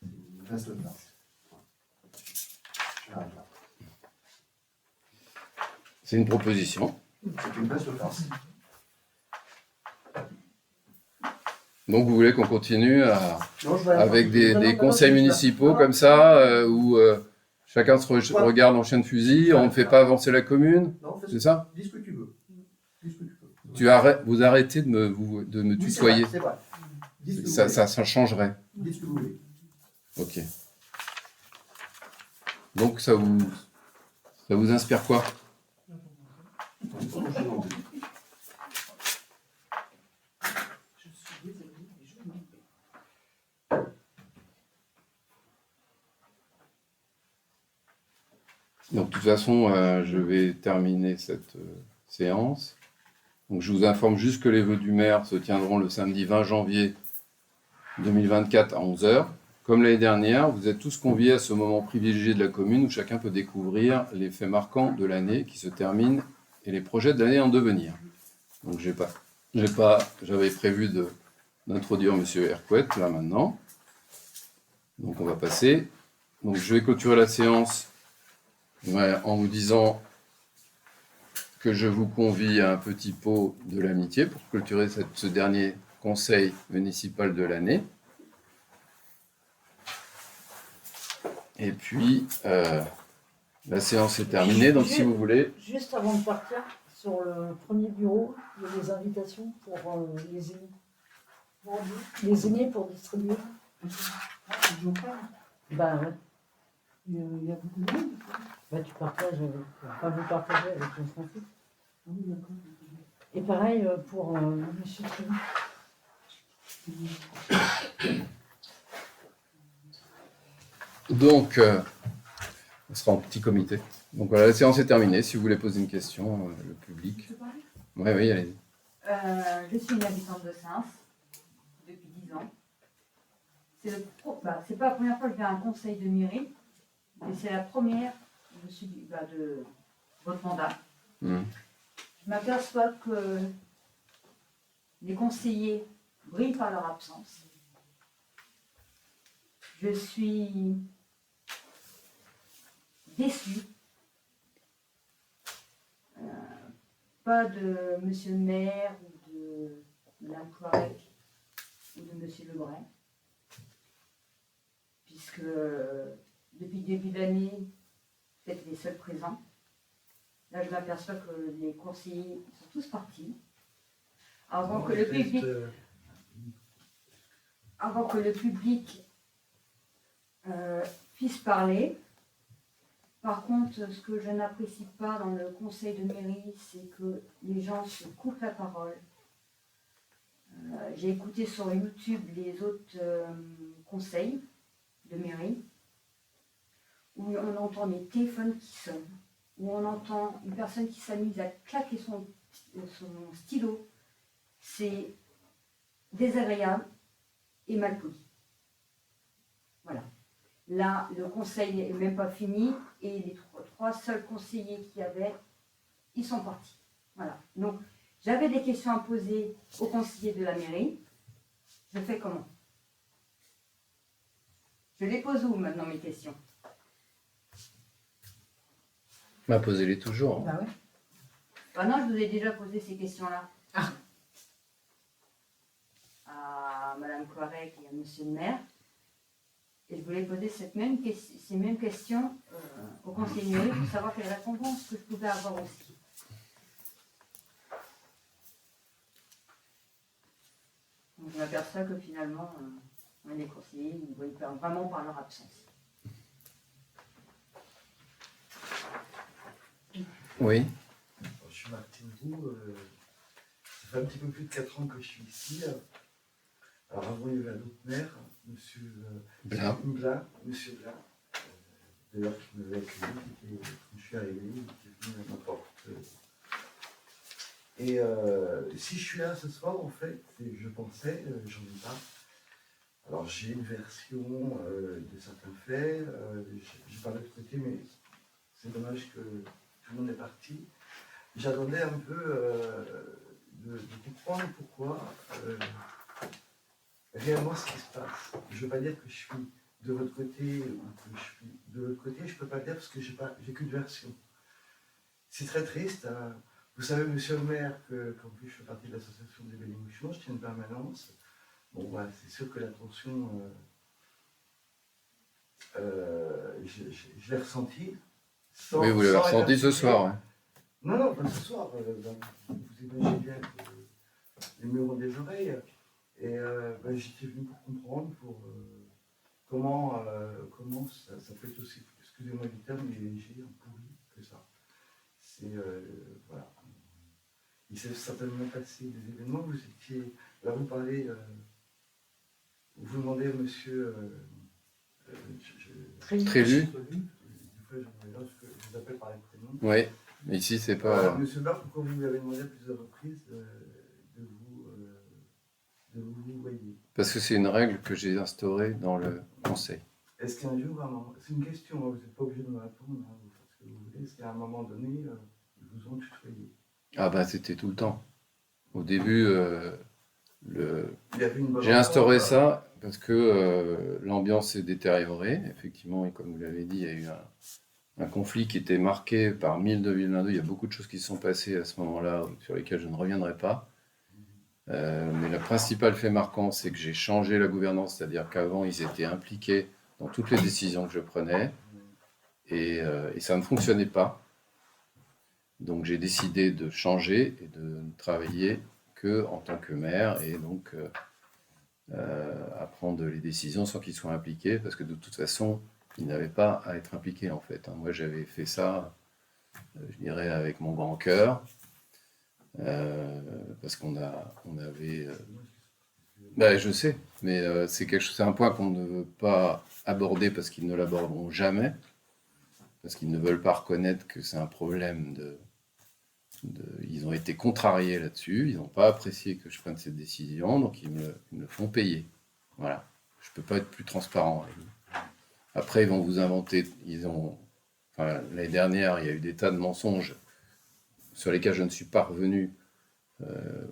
C'est une vaste farce. J'arrête là. C'est une proposition. C'est une vaste farce. Donc vous voulez qu'on continue Non, je vais avec des non, conseils non, municipaux non. comme ça, où chacun se regarde en chien de fusil, on ne fait pas avancer la commune, Non, c'est ça? dis ce que tu veux. Dis ce que tu peux. Vous arrêtez de me Oui, tutoyer. c'est vrai. Dis ce que vous Ça voulez. changerait. Dis ce que vous voulez. Ok. Donc ça vous inspire quoi? Je suis désolée, mais je m'en vais. Donc de toute façon, je vais terminer cette séance. Donc je vous informe juste que les vœux du maire se tiendront le samedi 20 janvier 2024 à 11 h. Comme l'année dernière, vous êtes tous conviés à ce moment privilégié de la commune où chacun peut découvrir les faits marquants de l'année qui se termine et les projets de l'année en devenir. Donc j'avais prévu d'introduire M. Hercouet là maintenant. Donc on va passer. Donc je vais clôturer la séance en vous disant que je vous convie à un petit pot de l'amitié pour clôturer ce dernier conseil municipal de l'année. Et puis, la séance est terminée, donc si vous voulez... Juste avant de partir, sur le premier bureau, il y a des invitations pour les aînés. Les aînés pour distribuer. J'en parle. Ben ouais. Il y a beaucoup de monde. Bah, tu partages avec. Enfin, vous partagez avec le français. Ah oui, d'accord. Et pareil pour Monsieur Trini. Donc, on sera en petit comité. Donc voilà, la séance est terminée. Si vous voulez poser une question, le public... Je peux parler Oui, oui, allez-y. Je suis une habitante de Sens depuis 10 ans. C'est pas la première fois que je vais à un conseil de mairie, mais c'est la première de votre mandat. Mmh. Je m'aperçois que les conseillers brillent par leur absence. Je suis déçue. Pas de monsieur le maire ou de Mme Cloirec ou de monsieur Lebray. Puisque depuis le début de l'année, vous êtes les seuls présents. Là, je m'aperçois que les conseillers sont tous partis. Avant que le public puisse parler. Par contre, ce que je n'apprécie pas dans le conseil de mairie, c'est que les gens se coupent la parole. J'ai écouté sur YouTube les autres conseils de mairie, où on entend des téléphones qui sonnent, où on entend une personne qui s'amuse à claquer son stylo. C'est désagréable et mal poli. Voilà. Là, le conseil n'est même pas fini et les trois seuls conseillers qu'il y avait, ils sont partis. Voilà. Donc, j'avais des questions à poser aux conseillers de la mairie. Je fais comment? Je les pose où maintenant, mes questions? Bah, posez-les toujours. Bah ouais. Bah non, je vous ai déjà posé ces questions-là. Ah. À Madame Cloirec et à Monsieur le maire. Et je voulais poser ces mêmes questions au conseiller de mairie pour savoir quelle récompense que je pouvais avoir aussi. Donc je m'aperçois que finalement, les conseillers, ils voient vraiment par leur absence. Oui. Je suis Martine Roux, ça fait un petit peu plus de 4 ans que je suis ici. Alors avant, il y avait un autre maire, monsieur Blas. Monsieur Blas, d'ailleurs qui m'avait accueilli, quand je suis arrivé, il était venu à ma porte. Et si je suis là ce soir, en fait, c'est que je pensais, j'en ai pas. Alors j'ai une version de certains faits, j'ai pas l'autre côté, mais c'est dommage que tout le monde est parti. J'attendais un peu de comprendre pourquoi réellement ce qui se passe. Je ne veux pas dire que je suis de votre côté ou que je suis de l'autre côté, je ne peux pas le dire parce que j'ai qu'une version. C'est très triste. Hein. Vous savez, monsieur le maire, qu'en plus je fais partie de l'association des Bénémouchons, je tiens une permanence. Bon, voilà, c'est sûr que la tension, je l'ai ressentie. Oui, vous l'avez ressenti ce soir. Ouais. Non, pas ce soir. Vous imaginez bien que les murs ont des oreilles. Et j'étais venu pour comprendre comment ça peut être aussi, excusez-moi du terme, mais léger, pourri que ça. C'est, voilà. Il s'est certainement passé des événements. Vous étiez, là vous parlez, vous demandez à monsieur Trélu. Des fois, je vous appelle par les prénoms. Oui, mais ici c'est pas. Monsieur Barre, pourquoi vous lui avez demandé à plusieurs reprises de vous voyez? Parce que c'est une règle que j'ai instaurée dans le conseil. Est-ce qu'un jour, c'est une question, hein, vous n'êtes pas obligé de me répondre, hein, vous faites ce que vous voulez, est-ce qu'à un moment donné, ils vous ont tutoyé? Ah ben c'était tout le temps. Au début, Il y avait une bonne j'ai instauré entente, ça parce que l'ambiance s'est détériorée. Effectivement, et comme vous l'avez dit, il y a eu un conflit qui était marqué par 2022. Il y a beaucoup de choses qui se sont passées à ce moment-là sur lesquelles je ne reviendrai pas. Mais le principal fait marquant, c'est que j'ai changé la gouvernance, c'est-à-dire qu'avant, ils étaient impliqués dans toutes les décisions que je prenais et ça ne fonctionnait pas. Donc j'ai décidé de changer et de ne travailler que en tant que maire et donc à prendre les décisions sans qu'ils soient impliqués parce que de toute façon, ils n'avaient pas à être impliqués en fait. Moi, j'avais fait ça, je dirais, avec mon grand cœur. Parce qu'on avait. Je sais, mais c'est un point qu'on ne veut pas aborder parce qu'ils ne l'aborderont jamais, parce qu'ils ne veulent pas reconnaître que c'est un problème ils ont été contrariés là-dessus, ils n'ont pas apprécié que je prenne cette décision, donc ils me le font payer. Voilà, je ne peux pas être plus transparent avec vous. Après, ils vont vous inventer. L'année dernière, il y a eu des tas de mensonges sur lesquels je ne suis pas revenu.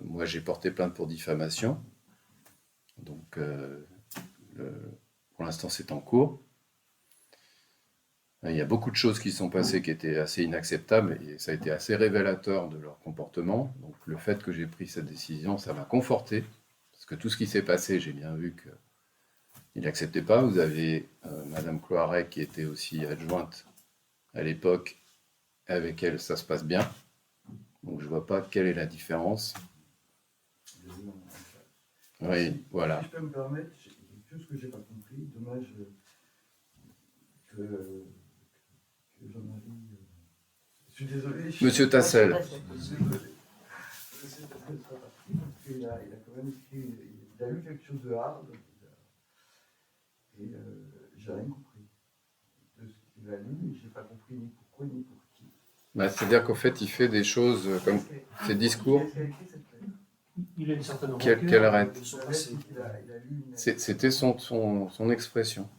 Moi, j'ai porté plainte pour diffamation. Donc, pour l'instant, c'est en cours. Il y a beaucoup de choses qui sont passées qui étaient assez inacceptables et ça a été assez révélateur de leur comportement. Donc, le fait que j'ai pris cette décision, ça m'a conforté. Parce que tout ce qui s'est passé, j'ai bien vu qu'ils n'acceptaient pas. Vous avez Madame Cloiret qui était aussi adjointe à l'époque. Avec elle, ça se passe bien. Donc je ne vois pas quelle est la différence. Oui, voilà. Si je peux me permettre, quelque chose que je n'ai pas compris, dommage que Jean-Marie... Je suis désolé. Monsieur Tassel. Monsieur Tassel sera parti parce qu'il a quand même écrit, il a lu quelque chose de hard et j'ai rien compris de ce qu'il a lu et je n'ai pas compris ni pourquoi ni pour qui. C'est-à-dire qu'en fait, il fait des choses comme ses discours. Il a une certaine Quelle arrête. C'est C'était son expression.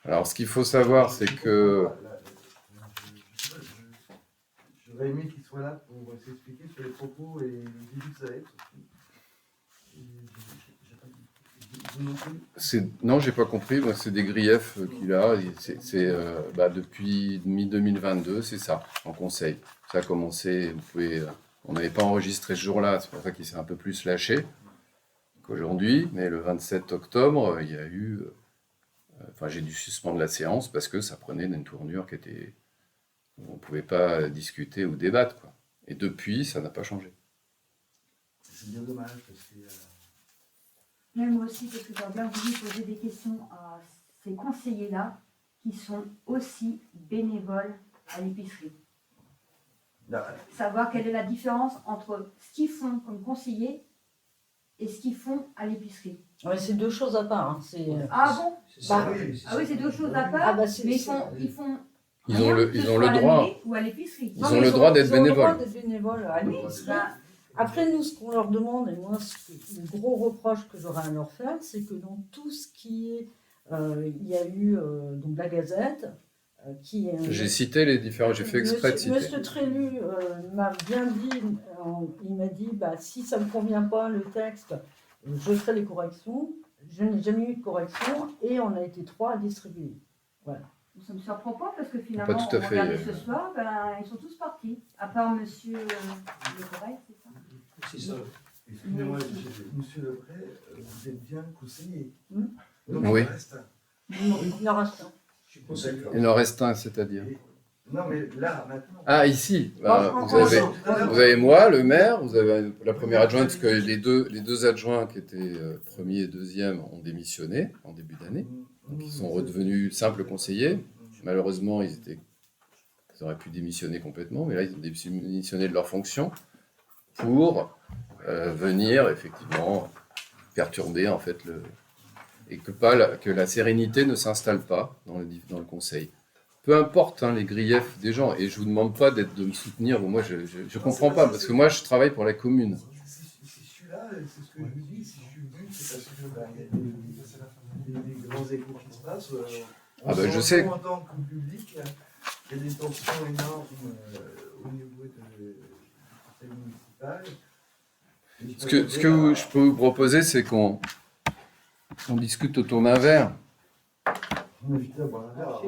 Alors, ce qu'il faut savoir, c'est que... J'aurais aimé qu'il soit là pour s'expliquer sur les propos et le début que ça va être. Non, j'ai pas compris. Moi, c'est des griefs qu'il a. Depuis mi-2022, c'est ça, en conseil. Ça a commencé, on n'avait pas enregistré ce jour-là, c'est pour ça qu'il s'est un peu plus lâché qu'aujourd'hui. Mais le 27 octobre, il y a eu Enfin, j'ai dû suspendre la séance parce que ça prenait une tournure qui était... On ne pouvait pas discuter ou débattre, quoi. Et depuis, ça n'a pas changé. C'est bien dommage parce que. Mais moi aussi, parce que j'aurais bien voulu poser des questions à ces conseillers-là qui sont aussi bénévoles à l'épicerie. Savoir quelle est la différence entre ce qu'ils font comme conseillers et ce qu'ils font à l'épicerie. Ouais, c'est deux choses à part. Hein. Ah bon? C'est Bah, ça. Ah oui, c'est deux choses à part, Ah bah, mais ils font Ils rien, ont le, que ils ce ont soit le à la droit. mairie ou à l'épicerie. Ils ont le droit d'être Ils ont le droit bénévoles. d'être bénévoles à l'épicerie. Bah, Après, nous, ce qu'on leur demande, et moi, le gros reproche que j'aurais à leur faire, c'est que dans tout ce qui est... il y a eu donc la Gazette, qui est... J'ai cité les différents, j'ai fait exprès de citer. Monsieur Trélu m'a bien dit, il m'a dit, bah, si ça ne me convient pas, le texte, je ferai les corrections. Je n'ai jamais eu de correction et on a été 3 à distribuer. Voilà. ça ne me surprend pas parce que finalement, Pas tout à on fait, regardait ce soir, ben, ils sont tous partis. À part monsieur Le Correct, c'est ça? C'est ça. Excusez-moi, monsieur Lebray, vous êtes bien conseiller. Hmm. Donc, Oui. il reste. Il en reste un. Je suis conseiller. Il en reste un, c'est-à-dire. Non, mais là, maintenant. Ah, ici, bah, En- vous en- avez... en- Vous avez moi, le maire, vous avez la première adjointe, parce que les deux adjoints qui étaient premier et deuxième ont démissionné en début d'année. Donc ils sont redevenus simples conseillers. Malheureusement, ils auraient pu démissionner complètement, mais là, ils ont démissionné de leur fonction pour venir effectivement perturber en fait et que la sérénité ne s'installe pas dans le conseil. Peu importe hein, les griefs des gens, et je vous demande pas de me soutenir. Moi, je comprends pas parce que moi, je travaille pour la commune. Si je suis là, c'est ce que je vous dis, si je suis venu, c'est parce que il y a des grands échos qui se passent. Ah ben, je sais. En tant que public, il y a des tensions énormes au niveau du conseil municipal. Ce que je peux vous proposer, c'est qu'on discute autour d'un verre. On évite d'avoir un verre.